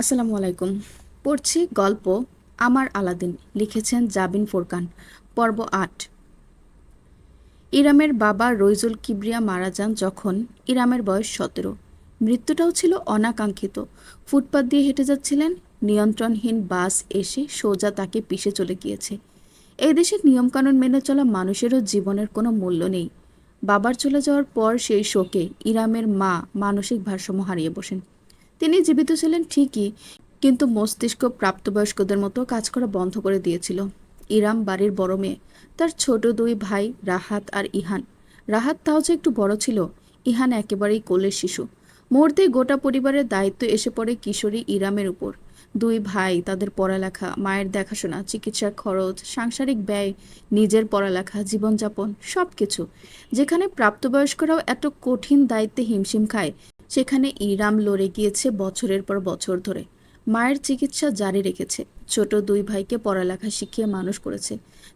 আসসালামু আলাইকুম। পড়ছি গল্প আমার আলাদিন, লিখেছেন জাবিন ফোরকান। পর্ব ৮। ইরামের বাবা রইজুল কিবরিয়া মারা যান যখন ইরামের বয়স ১৭। মৃত্যুটাও ছিল অনাকাঙ্ক্ষিত। ফুটপাত দিয়ে হেঁটে যাচ্ছিলেন, নিয়ন্ত্রণহীন বাস এসে সোজা তাকে পিষে চলে গিয়েছে। এই দেশের নিয়মকানুন মেনে চলা মানুষেরও জীবনের কোনো মূল্য নেই। বাবার চলে যাওয়ার পর সেই শোকে ইরামের মা মানসিক ভারসাম্য হারিয়ে বসেন। তিনি জীবিত ছিলেন ঠিকই, কিন্তু মস্তিষ্ক প্রাপ্তবয়স্কদের মতো কাজ করা বন্ধ করে দিয়েছিল। ইরাম বাড়ির বড় মেয়ে। তার ছোট দুই ভাই রাহাত আর ইহান। রাহাত তাও যে একটু বড় ছিল, ইহান একেবারেই কোলের শিশু। মুহূর্তেই গোটা পরিবারের দায়িত্ব এসে পড়ে কিশোরী ইরামের উপর। দুই ভাই, তাদের পড়ালেখা, মায়ের দেখাশোনা, চিকিৎসার খরচ, সাংসারিক ব্যয়, নিজের পড়ালেখা, জীবনযাপন, সব কিছু। যেখানে প্রাপ্তবয়স্করাও এত কঠিন দায়িত্বে হিমশিম খায়, সেখানে ইরাম লড়ে গিয়েছে বছরের পর বছর ধরে। মায়ের চিকিৎসা জারি রেখেছে, ছোট দুই ভাইকে পড়ালেখা শিখিয়ে মানুষ করেছে।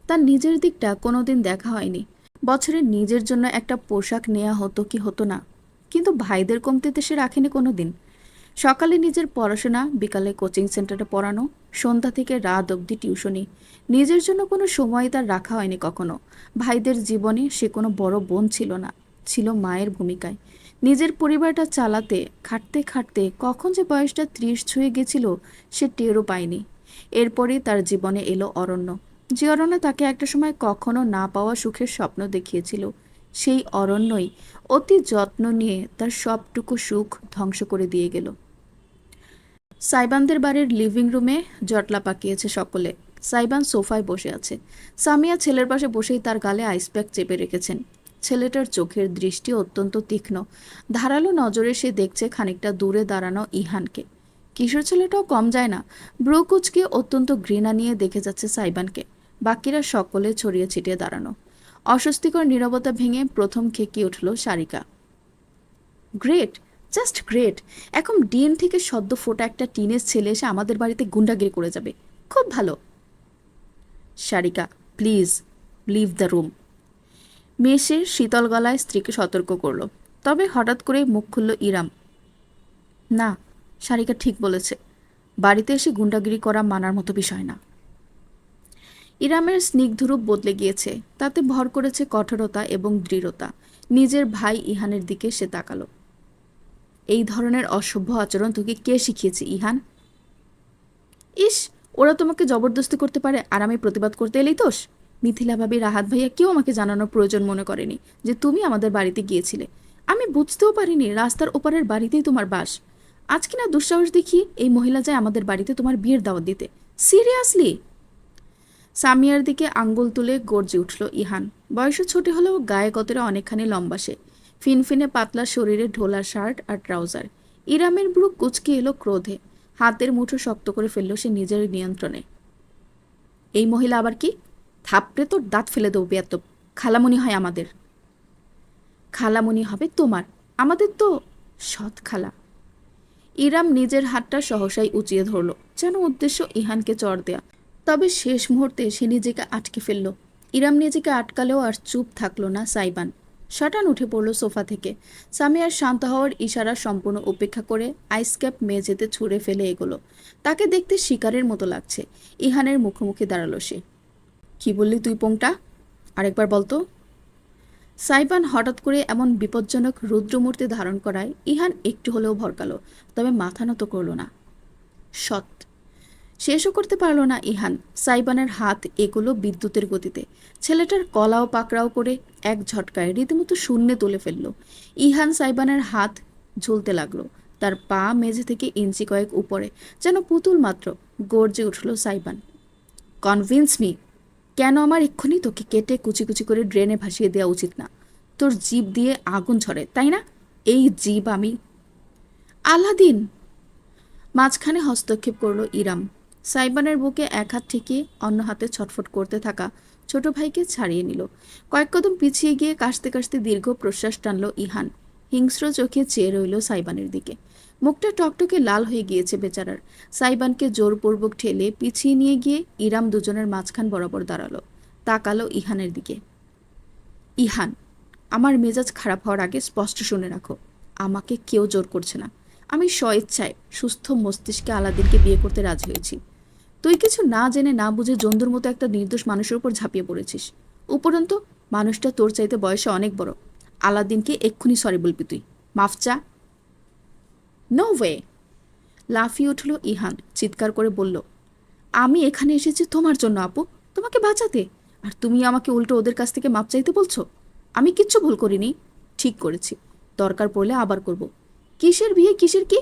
তার নিজের দিকটা কোনোদিন দেখা হয়নি। বছরে নিজের জন্য একটা পোশাক নেওয়া হতো কি হতো না, কিন্তু ভাইদের কমতিতে সে রাখেনি কোনো দিন। সকালে নিজের পড়াশোনা, বিকালে কোচিং সেন্টারে পড়ানো, সন্ধ্যা থেকে রাত অবধি টিউশনি। নিজের জন্য কোনো সময় তার রাখা হয়নি কখনো। ভাইদের জীবনে সে কোনো বড় বোন ছিল না, ছিল মায়ের ভূমিকায়। নিজের পরিবারটা চালাতে খাটতে খাটতে কখন যে বয়সটা ৩০ ছুঁয়ে গেছিল সে টেরও পায়নি। এরপরই তার জীবনে এলো অরণ্য। যে অরণ্য তাকে একটা সময় কখনো না পাওয়া সুখের স্বপ্ন দেখিয়েছিল, সেই অরণ্যই অতি যত্ন নিয়ে তার সবটুকু সুখ ধ্বংস করে দিয়ে গেল। সাইবানদের বাড়ির লিভিং রুমে জটলা পাকিয়েছে সকলে। সাইবান সোফায় বসে আছে। সামিয়া ছেলের পাশে বসেই তার গালে আইস প্যাক চেপে রেখেছেন। ছেলেটার চোখের দৃষ্টি অত্যন্ত তীক্ষ্ণ। ধারালো নজরে সে দেখছে খানিকটা দূরে দাঁড়ানো ইহানকে। কিশোর ছেলেটাও কম যায় না। ব্রু কুচকে অত্যন্ত ঘৃণা নিয়ে দেখে যাচ্ছে সাইবানকে। বাকিরা সকলে ছড়িয়ে ছিটিয়ে দাঁড়ানো। অস্বস্তিকর নীরবতা ভেঙে প্রথম খেকিয়ে উঠল সারিকা। Great, just great. এখন ডিএম থেকে সদ্য ফোটা একটা টিনেজ ছেলে এসে আমাদের বাড়িতে গুন্ডাগিরি করে যাবে। খুব ভালো। Sarika, please leave the room. মেসে শীতল গলায় স্ত্রীকে সতর্ক করল। তবে হঠাৎ করে মুখ খুলল ইরাম। না, সারিকা ঠিক বলেছে। বাড়িতে এসে গুন্ডাগিরি করা মানার মতো বিষয় না। ইরামের স্নিগ্ধরূপ বদলে গিয়েছে, তাতে ভর করেছে কঠোরতা এবং দৃঢ়তা। নিজের ভাই ইহানের দিকে সে তাকালো। এই ধরনের অসভ্য আচরণ তোকে কে শিখিয়েছে ইহান? ইস, ওরা তোমাকে জবরদস্তি করতে পারে আর আমি প্রতিবাদ করতে এলেই দোষ? মিথিলা ভাবি, রাহাত ভাইয়া কেউ আমাকে জানানোর প্রয়োজন মনে করেনি যে তুমি আমাদের বাড়িতে গিয়েছিলে। আমি বুঝতেও পারিনি রাস্তার ওপারের বাড়িতেই তোমার বাস। আজ কিনা দুঃসাহস দেখিয়ে এই মহিলা যায় আমাদের বাড়িতে তোমার বিয়ের দাওয়াত দিতে। সিরিয়াসলি? সামিয়ার দিকে আঙ্গুল তুলে গর্জে উঠল ইহান। বয়সে ছোট হলেও গায়ে গতরে অনেকখানি লম্বা সে। ফিনফিনে পাতলা শরীরে ঢোলা শার্ট আর ট্রাউজার। ইরামের ব্রু কুচকে এলো ক্রোধে। হাতের মুঠো শক্ত করে ফেলল সে নিজের নিয়ন্ত্রণে। এই মহিলা আবার কি? থাপড়ে তোর দাঁত ফেলে দেবো বেয়াদব। খালামণি হয় আমাদের। খালামণি হবে তোমার, আমাদের তো সৎ খালা। ইরাম নিজের হাতটা সহসাই উঁচিয়ে ধরল, যেন উদ্দেশ্য ইহানকে চড় দেয়া। তবে শেষ মুহূর্তে সে নিজেকে আটকে ফেলল। ইরাম নিজেকে আটকালেও আর চুপ থাকলো না সাইবান। শটান উঠে পড়ল সোফা থেকে। সামিয়ার শান্ত হওয়ার ইশারা সম্পূর্ণ উপেক্ষা করে আইস ক্যাপ মেঝেতে ছুঁড়ে ফেলে এগোলো। তাকে দেখতে শিকারের মতো লাগছে। ইহানের মুখোমুখি দাঁড়ালো সে। কি বললি তুই পোংটা? আরেকবার বলতো। সাইবান হঠাৎ করে এমন বিপজ্জনক রুদ্রমূর্তি ধারণ করায় ইহান একটু হলেও ভরকালো, তবে মাথা নত করল না। সৎ। শেষও করতে পারল না ইহান। সাইবানের হাত এগুলো বিদ্যুতের গতিতে ছেলেটার কলাও পাকড়াও করে এক ঝটকায় রীতিমতো শূন্যে তুলে ফেলল। ইহান সাইবানের হাত ঝুলতে লাগলো। তার পা মেঝে থেকে ইঞ্চি কয়েক উপরে, যেন পুতুল মাত্র। গর্জে উঠল সাইবান। Convince me. কেন আমার এক্ষুনি তোকে কেটে কুচি কুচি করে ড্রেনে ভাসিয়ে দেওয়া উচিত না? তোর জিভ দিয়ে আগুন ঝরে, তাই না? এই জিভ আমি। আলাদিন! মাঝখানে হস্তক্ষেপ করল ইরাম। সাইবানের বুকে এক হাত ঠেকিয়ে অন্য হাতে ছটফট করতে থাকা ছোট ভাইকে ছাড়িয়ে নিল। কয়েক কদম পিছিয়ে গিয়ে কাশতে কাশতে দীর্ঘ প্রশ্বাস টানল ইহান। হিংস্র চোখে চেয়ে রইল সাইবানের দিকে। মুখটা টকটকে লাল হয়ে গিয়েছে বেচারার। সাইবানকে জোরপূর্বক ঠেলে পিছিয়ে নিয়ে গিয়ে ইরাম দুজনের মাঝখান বরাবর দাঁড়ালো। তাকালো ইহানের দিকে। ইহান, আমার মেজাজ খারাপ হওয়ার আগে স্পষ্ট শুনে রাখো, আমাকে কেউ জোর করছে না। আমি স্বইচ্ছায় সুস্থ মস্তিষ্কে আলাদিনকে বিয়ে করতে রাজি হয়েছি। তুই কিছু না জেনে না বুঝে জন্তুর মতো একটা নির্দোষ মানুষের উপর ঝাঁপিয়ে পড়েছিস। উপরন্তু মানুষটা তোর চাইতে বয়সে অনেক বড়। আলাদিনকে এক্ষুনি সরি বলবি তুই। মাফ চা। No way! লাফিয়ে উঠল ইহান, চিৎকার করে বলল, আমি এখানে এসেছি তোমার জন্য আপু, তোমাকে বাঁচাতে। আর তুমি আমাকে উল্টো ওদের কাছ থেকে মাপ চাইতে বলছো? আমি কিচ্ছু ভুল করিনি। ঠিক করেছি, দরকার পড়লে আবার করব। কিসের বিয়ে, কিসের কি?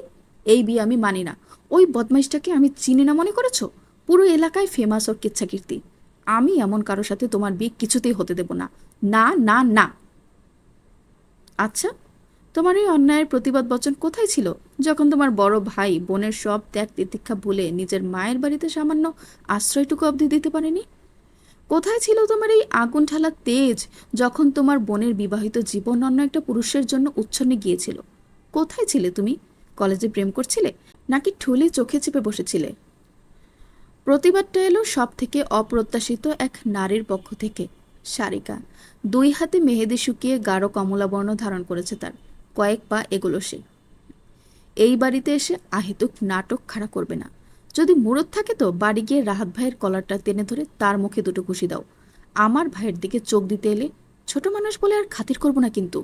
এই বিয়ে আমি মানি না। ওই বদমাইশটাকে আমি চিনি না মনে করেছো? পুরো এলাকায় ফেমাস ওর কিচ্ছাকীর্তি। আমি এমন কারোর সাথে তোমার বিয়ে কিছুতেই হতে দেব না। না না না। আচ্ছা, তোমার এই অন্যায়ের প্রতিবাদ বচন কোথায় ছিল যখন তোমার বড় ভাই বোনের সব ত্যাগ তিতিক্ষা ভুলে নিজের মায়ের বাড়িতে সামান্য আশ্রয়টুকু অবধি দিতে পারেনি? কোথায় ছিল তোমার এই আগুন ঠালা তেজ যখন তোমার বোনের বিবাহিত জীবন অন্য একটা পুরুষের জন্য উচ্ছন্নে গিয়েছিল? কোথায় ছিলে তুমি? কলেজে প্রেম করছিলে নাকি ঠুলি চোখে চেপে বসেছিলে? প্রতিবাদটা এলো সব থেকে অপ্রত্যাশিত এক নারীর পক্ষ থেকে। সারিকা দুই হাতে মেহেদি শুকিয়ে গাঢ় কমলা বর্ণ ধারণ করেছে তার। কয়েক পা এগোলো সে। এই বাড়িতে এসে আহেতুক নাটক খাড়া করবে না। যদি মুরদ থাকে তো বাড়ি গিয়ে রাহাত ভাইয়ের কলারটা টেনে ধরে তার মুখে দুটো ঘুষি দাও। আমার ভাইয়ের দিকে চোখ দিতে এলে ছোট মানুষ বলে আর খাতির করব না কিন্তু।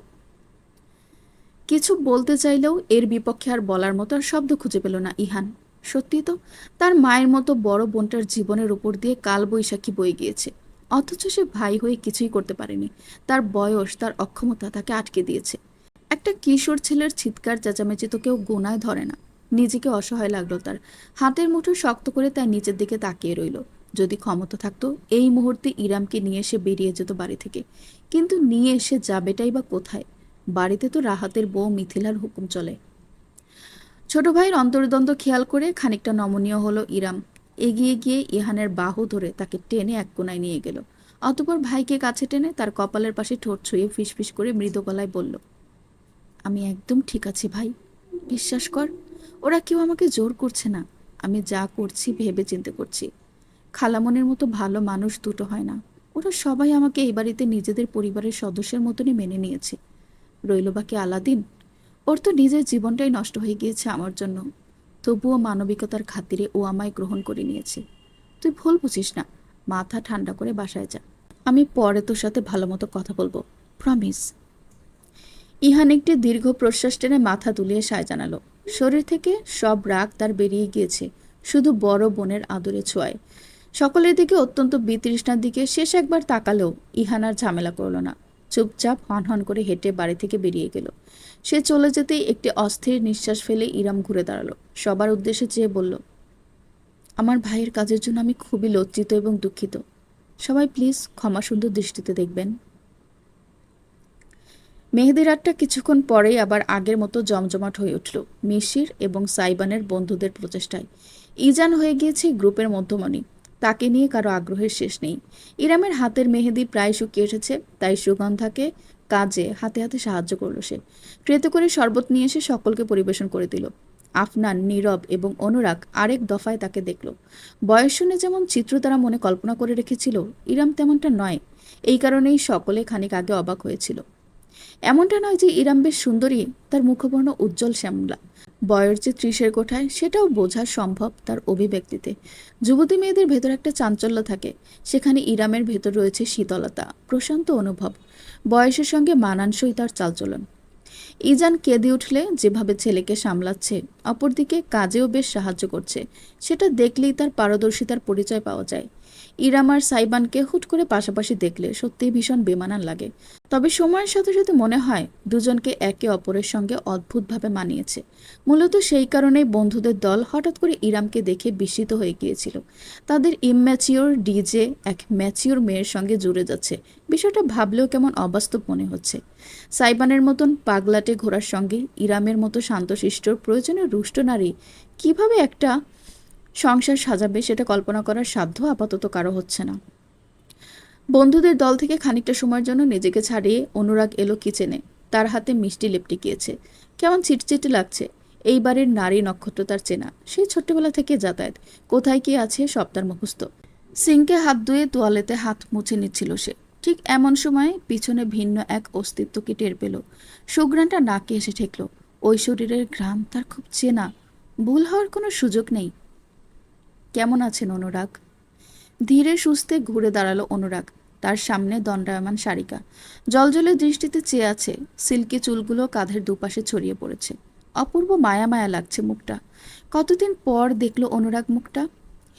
কিছু বলতে চাইলেও এর বিপক্ষে আর বলার মতো আর শব্দ খুঁজে পেল না ইহান। সত্যি তো, তার মায়ের মতো বড় বোনটার জীবনের উপর দিয়ে কাল বৈশাখী বয়ে গিয়েছে, অথচ সে ভাই হয়ে কিছুই করতে পারেনি। তার বয়স, তার অক্ষমতা তাকে আটকে দিয়েছে। একটা কিশোর ছেলের চিৎকার চেঁচামেচি তো কেউ গোনায় ধরে না। নিজেকে অসহায় লাগলো তার। হাতের মুঠো শক্ত করে তার নিচের দিকে তাকিয়ে রইল। যদি ক্ষমতা থাকতো এই মুহূর্তে ইরামকে নিয়ে এসে বেরিয়ে যেত বাড়ি থেকে, কিন্তু নিয়ে এসে যাবেটাই বা কোথায়? বাড়িতে তো রাহাতের বউ মিথিলার হুকুম চলে। ছোট ভাইয়ের অন্তর্দ্বন্দ্ব খেয়াল করে খানিকটা নমনীয় হলো ইরাম। এগিয়ে গিয়ে ইহানের বাহু ধরে তাকে টেনে এক কোনায় নিয়ে গেল। অতঃপর ভাইকে কাছে টেনে তার কপালের পাশে ঠোঁট ছুঁয়ে ফিসফিস করে মৃদু গলায় বলল, আমি একদম ঠিক আছি ভাই, বিশ্বাস কর। ওরা কেউ আমাকে জোর করছে না। আমি যা করছি ভেবে চিন্তে করছি। খালামনের মতো ভালো মানুষ দুটো হয় না। ওরা সবাই আমাকে এই বাড়িতে নিজেদের পরিবারের সদস্যের মতনই মেনে নিয়েছে। রইল বাকি আলাদিন, ওর তো নিজের জীবনটাই নষ্ট হয়ে গিয়েছে আমার জন্য। তবুও মানবিকতার খাতিরে ও আমায় গ্রহণ করে নিয়েছে। তুই ভুল বুঝিস না। মাথা ঠান্ডা করে বাসায় যা। আমি পরে তোর সাথে ভালো মতো কথা বলবো, প্রমিস। ইহান একটি দীর্ঘ প্রশ্বাস টেনে মাথা দুলিয়ে সায় জানালো। শরীর থেকে সব রাগ তার বেরিয়ে গিয়েছে শুধু বড় বোনের আদরে ছোঁয়ায়। সকলের দিকে অত্যন্ত বিতৃষ্ণার দিকে শেষ একবার তাকালেও ইহান আর ঝামেলা করল না। চুপচাপ হনহন করে হেঁটে বাড়ি থেকে বেরিয়ে গেল। সে চলে যেতেই একটি অস্থির নিঃশ্বাস ফেলে ইরাম ঘুরে দাঁড়ালো। সবার উদ্দেশ্যে চেয়ে বলল, আমার ভাইয়ের কাজের জন্য আমি খুবই লজ্জিত এবং দুঃখিত। সবাই প্লিজ ক্ষমা সুন্দর দৃষ্টিতে দেখবেন। মেহেদি রাতটা কিছুক্ষণ পরেই আবার আগের মতো জমজমাট হয়ে উঠল মিশির এবং সাইবানের বন্ধুদের প্রচেষ্টায়। ইজান হয়ে গিয়েছে গ্রুপের মধ্যমণি। তাকে নিয়ে কারো আগ্রহের শেষ নেই। ইরামের হাতের মেহেদি প্রায় শুকিয়ে এসেছে, তাই সুগন্ধাকে কাজে হাতে হাতে সাহায্য করল সে। ট্রেতে করে শরবত নিয়ে এসে সকলকে পরিবেশন করে দিল। আফনান, নীরব এবং অনুরাগ আরেক দফায় তাকে দেখল। বয়স শুনে যেমন চিত্র তারা মনে কল্পনা করে রেখেছিল, ইরাম তেমনটা নয়। এই কারণেই সকলে খানিক আগে অবাক হয়েছিল। এমনটা নয় যে ইরাম বেশ সুন্দরী, তার মুখবর্ণ উজ্জ্বল শ্যামলা। বয়স যে 30-এর কোঠায় সেটাও বোঝা সম্ভব তার অভিব্যক্তিতে। যুবতী মেয়েদের ভেতর একটা চাঞ্চল্য থাকে, সেখানে ইরামের ভেতর রয়েছে শীতলতা, প্রশান্ত অনুভব। বয়সের সঙ্গে মানানসই তার চালচলন। ইজান কেঁদে উঠলে যেভাবে ছেলেকে সামলাচ্ছে, অপরদিকে কাজেও বেশ সাহায্য করছে, সেটা দেখলেই তার পারদর্শিতার পরিচয় পাওয়া যায়। ইরাম আর সাইবানকে হুট করে পাশাপাশি দেখলে সত্যিই ভীষণ বেমানান লাগে। তবে সময়ের সাথে সাথে মনে হয় দুজনকে একে অপরের সঙ্গে অদ্ভুতভাবে মানিয়েছে। মূলত সেই কারণেই বন্ধুদের দল হঠাৎ করে ইরামকে দেখে বিস্মিত হয়ে গিয়েছিল। তাদের ইম্যাচিওর ডিজে এক ম্যাচিওর মেয়ের সঙ্গে জুড়ে যাচ্ছে, বিষয়টা ভাবলেও কেমন অবাস্তব মনে হচ্ছে। সাইবানের মতন পাগলাটে ঘোড়ার সঙ্গে ইরামের মতো শান্তশিষ্ট প্রয়োজনীয় রুষ্ট নারী কিভাবে একটা সংসার সাজাবে সেটা কল্পনা করার সাধ্য আপাতত কারো হচ্ছে না। বন্ধুদের দল থেকে খানিকটা সময়ের জন্য নিজেকে ছাড়িয়ে অনুরাগ এলো কিচেনে। তার হাতে মিষ্টি লেপটে গিয়েছে। কেমন চিটচিটে লাগছে। এইবারের নারী নক্ষত্র তার চেনা, সেই ছোট্টবেলা থেকে যাতায়াত। কোথায় কি আছে সব তার মুখস্থ। সিঙ্কে হাত ধুয়ে তোয়ালেতে হাত মুছে নিচ্ছিল সে। ঠিক এমন সময় পিছনে ভিন্ন এক অস্তিত্বকে টের পেল। সুঘ্রাণটা নাকে এসে ঠেকল। ওই শরীরের ঘ্রাণ তার খুব চেনা, ভুল হওয়ার কোনো সুযোগ নেই। কেমন আছেন অনুরাগ? ধীরে সুস্থে ঘুরে দাঁড়ালো অনুরাগ। তার সামনে দণ্ডায়মান সারিকা জলজলে দৃষ্টিতে চেয়ে আছে। সিল্কি চুলগুলো কাঁধের দুপাশে ছড়িয়ে পড়েছে। অপূর্ব মায়া মায়া লাগছে মুখটা। কতদিন পর দেখলো অনুরাগ মুখটা।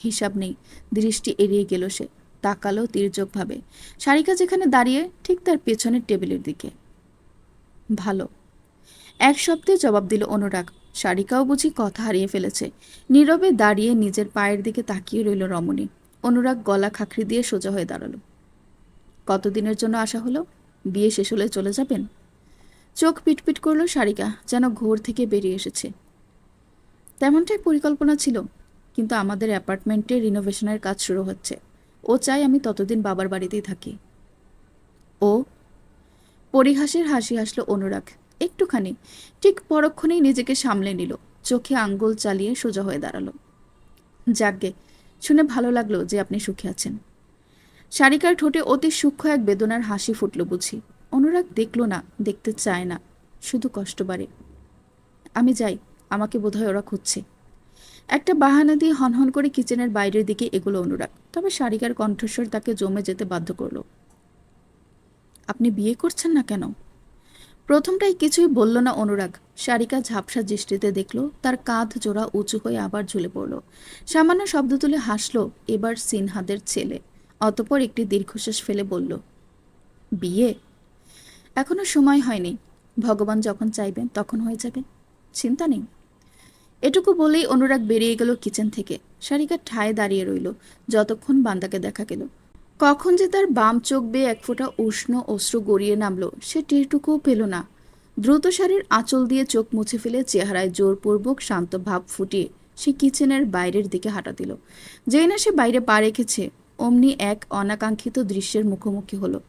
হিসাব নেই। দৃষ্টি এড়িয়ে গেল সে। তাকালো তির্যকভাবে সারিকা যেখানে দাঁড়িয়ে, ঠিক তার পেছনের টেবিলের দিকে। ভালো, এক শব্দে জবাব দিল অনুরাগ। সারিকাও বুঝি কথা হারিয়ে ফেলেছে। নীরবে দাঁড়িয়ে নিজের পায়ের দিকে তাকিয়ে রইল রমণী। অনুরাগ গলা খাঁকড়ি দিয়ে সোজা হয়ে দাঁড়ালো। কতদিনের জন্য আসা হলো? বিয়ে শেষ হলে চলে যাবেন? চোখ পিটপিট করলো সারিকা, যেন ঘোর থেকে বেরিয়ে এসেছে। তেমনটাই পরিকল্পনা ছিল, কিন্তু আমাদের অ্যাপার্টমেন্টে রিনোভেশনের কাজ শুরু হচ্ছে। ও চাই আমি ততদিন বাবার বাড়িতেই থাকি। ও? পরিহাসের হাসি হাসল অনুরাগ একটুখানি। ঠিক পরক্ষণেই নিজেকে সামলে নিল। চোখে আঙ্গুল চালিয়ে সোজা হয়ে দাঁড়ালো। যাকগে, শুনে ভালো লাগলো যে আপনি সুখে আছেন। সারিকার ঠোঁটে অতি সূক্ষ্ম এক বেদনার হাসি ফুটল বুঝি। অনুরাগ দেখল না, দেখতে চায় না, শুধু কষ্ট বাড়ে। আমি যাই, আমাকে বোধহয় ওরা খুঁজছে। একটা বাহানা দিয়ে হনহন করে কিচেনের বাইরের দিকে এগোলো অনুরাগ। তবে সারিকার কণ্ঠস্বর তাকে জমে যেতে বাধ্য করল। আপনি বিয়ে করছেন না কেন? প্রথমটাই কিছুই বলল না অনুরাগ। সারিকা ঝাপসা দৃষ্টিতে দেখল তার কাঁধ জোড়া উঁচু হয়ে আবার ঝুলে পড়ল। সামান্য শব্দ তুলে হাসল, এবার সিনহাদের ছেলে। অতঃপর একটি দীর্ঘশ্বাস ফেলে বলল, বিয়ে? এখনো সময় হয়নি। ভগবান যখন চাইবেন তখন হয়ে যাবে, চিন্তা নেই। এটুকু বলেই অনুরাগ বেরিয়ে গেল কিচেন থেকে। সারিকা ঠায় দাঁড়িয়ে রইল যতক্ষণ বান্দাকে দেখা গেল। কখন যে তার বাম চোখ বেয়ে এক ফোঁটা উষ্ণ অশ্রু গড়িয়ে নামলো সে টেরটুকুও পেল না। দ্রুত শাড়ির আঁচল দিয়ে চোখ মুছে ফেলে চেহারায় জোরপূর্বক শান্ত ভাব ফুটিয়ে সে কিচেনের বাইরের দিকে হাঁটা দিল। যেই না সে বাইরে পা রেখেছে, অমনি এক অনাকাঙ্ক্ষিত দৃশ্যের মুখোমুখি হলো।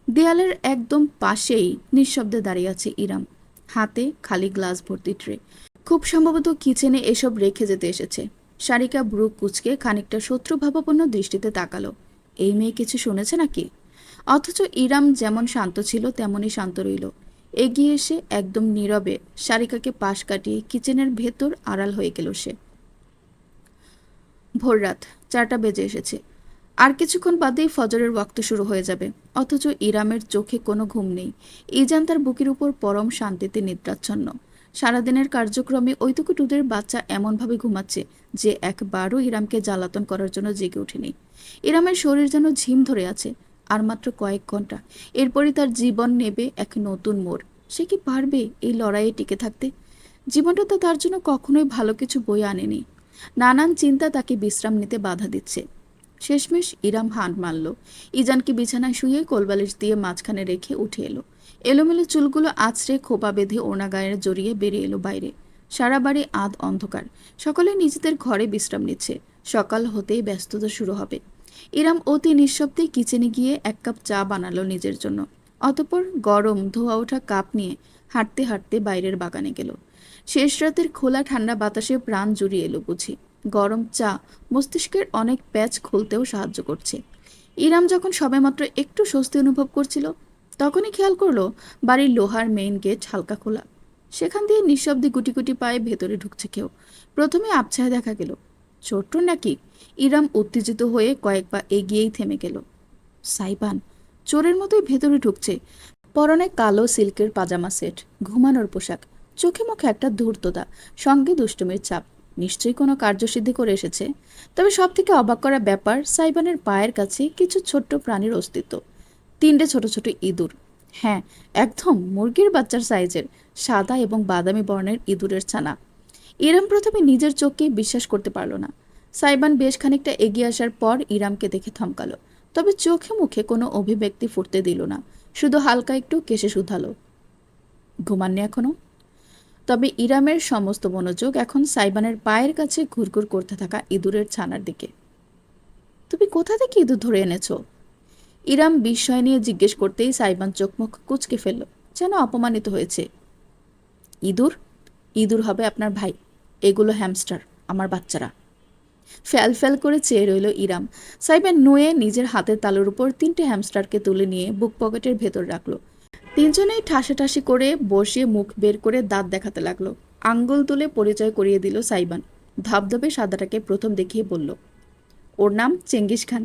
দেয়ালের একদম পাশেই নিঃশব্দে দাঁড়িয়ে আছে ইরাম, হাতে খালি গ্লাস ভর্তি ট্রে। খুব সম্ভবত কিচেনে এসব রেখে যেতে এসেছে। সারিকা ব্রু কুচকে খানিকটা শত্রুভাবাপন্ন দৃষ্টিতে তাকালো। এই মেয়ে কিছু শুনেছে নাকি? অথচ ইরাম যেমন শান্ত ছিল তেমনই শান্ত রইল। এগিয়ে এসে একদম নীরবে সারিকাকে পাশ কাটিয়ে কিচেনের ভেতর আড়াল হয়ে গেল সে। ভোররাত 4টা বেজে এসেছে। আর কিছুক্ষণ বাদেই ফজরের ওয়াক্ত শুরু হয়ে যাবে। অথচ ইরামের চোখে কোনো ঘুম নেই। ইজান তার বুকের উপর পরম শান্তিতে নিদ্রাচ্ছন্ন। সারাদিনের কার্যক্রমে ওইটুকু টুদের বাচ্চা এমনভাবে ঘুমাচ্ছে যে একবারও ইরামকে জ্বালাতন করার জন্য জেগে ওঠেনি। ইরামের শরীর যেন ঝিম ধরে আছে। আর মাত্র কয়েক ঘন্টা, এরপরই তার জীবন নেবে এক নতুন মোড়। সে কি পারবে এই লড়াইয়ে টিকে থাকতে? জীবনটা তো তার জন্য কখনোই ভালো কিছু বয়ে আনেনি। নানান চিন্তা তাকে বিশ্রাম নিতে বাধা দিচ্ছে। শেষমেশ ইরাম হাঁট মারল। ইজানকে বিছানায় শুয়ে কোলবালিশ দিয়ে মাঝখানে রেখে উঠে এলো। এলোমেলো চুলগুলো আছড়ে খোপা বেঁধে ওড়না গায়ে জড়িয়ে বেরিয়ে এলো বাইরে। সারা বাড়ি আধ অন্ধকার। সকলে নিজেদের ঘরে বিশ্রাম নিচ্ছে। সকাল হতেই ব্যস্ততা শুরু হবে। ইরাম অতি নিঃশব্দে কিচেনে গিয়ে 1 কাপ চা বানালো নিজের জন্য। অতঃপর গরম ধোয়া ওঠা কাপ নিয়ে হাঁটতে হাঁটতে বাইরের বাগানে গেল। শেষ রাতের খোলা ঠান্ডা বাতাসে প্রাণ জুড়িয়ে এলো বুঝি। গরম চা মস্তিষ্কের অনেক প্যাচ খুলতেও সাহায্য করছে। ইরাম যখন সবেমাত্র একটু স্বস্তি অনুভব করছিল, তখনই খেয়াল করলো বাড়ির লোহার মেইন গেট হালকা খোলা। সেখান দিয়ে নিঃশব্দে গুটি গুটি পায়ে ভেতরে ঢুকছে কেউ। প্রথমে আবছায় দেখা গেল। ছোট্ট নাকি? ইরাম উত্তেজিত হয়ে কয়েক পা এগিয়েই থেমে গেল। সাইবান চোরের মতোই ভেতরে ঢুকছে। পরনে কালো সিল্কের পাজামা সেট, ঘুমানোর পোশাক, চোখে মুখে একটা ধূর্ততা, সঙ্গে দুষ্টুমির ছাপ। নিশ্চয়ই কোনো কার্যসিদ্ধি করে এসেছে। তবে সব থেকে অবাক করা ব্যাপার, সাইবানের পায়ের কাছে কিছু ছোট্ট প্রাণীর অস্তিত্ব। 3টে ছোট ছোট ইঁদুর। হ্যাঁ, একদম মুরগির বাচ্চার সাইজের, সাদা এবং বাদামি বর্ণের ইঁদুরের ছানা। ইরাম প্রথমে নিজের চোখকেই বিশ্বাস করতে পারল না। সাইবান বেশ খানিকটা এগিয়ে আসার পর ইরামকে দেখে থমকালো। তবে চোখে মুখে কোনো অভিব্যক্তি ফুটতে দিল না। শুধু হালকা একটু কেশে শুধালো, ঘুমাননি এখনো? তবে ইরামের সমস্ত মনোযোগ এখন সাইবানের পায়ের কাছে ঘুরঘুর করতে থাকা ইঁদুরের ছানার দিকে। তুমি কোথা থেকে ইঁদুর ধরে এনেছো? ইরাম বিস্ময় নিয়ে জিজ্ঞেস করতেই সাইবান চোখ মুখ কুঁচকে ফেলল, যেন অপমানিত হয়েছে। ইঁদুর? ইঁদুর হবে আপনার ভাই। এগুলো হ্যামস্টার, আমার বাচ্চারা। ফ্যাল ফ্যাল করে চেয়ে রইল ইরাম। সাইবান নুয়ে নিজের হাতের তালুর উপর 3টে হ্যামস্টারকে তুলে নিয়ে বুক পকেটের ভেতর রাখলো। তিনজনেই ঠাসাঠাসি করে বসিয়ে মুখ বের করে দাঁত দেখাতে লাগলো। আঙ্গুল তুলে পরিচয় করিয়ে দিল সাইবান। ধবধবে সাদাটাকে প্রথম দেখিয়ে বলল, ওর নাম চেঙ্গিস খান।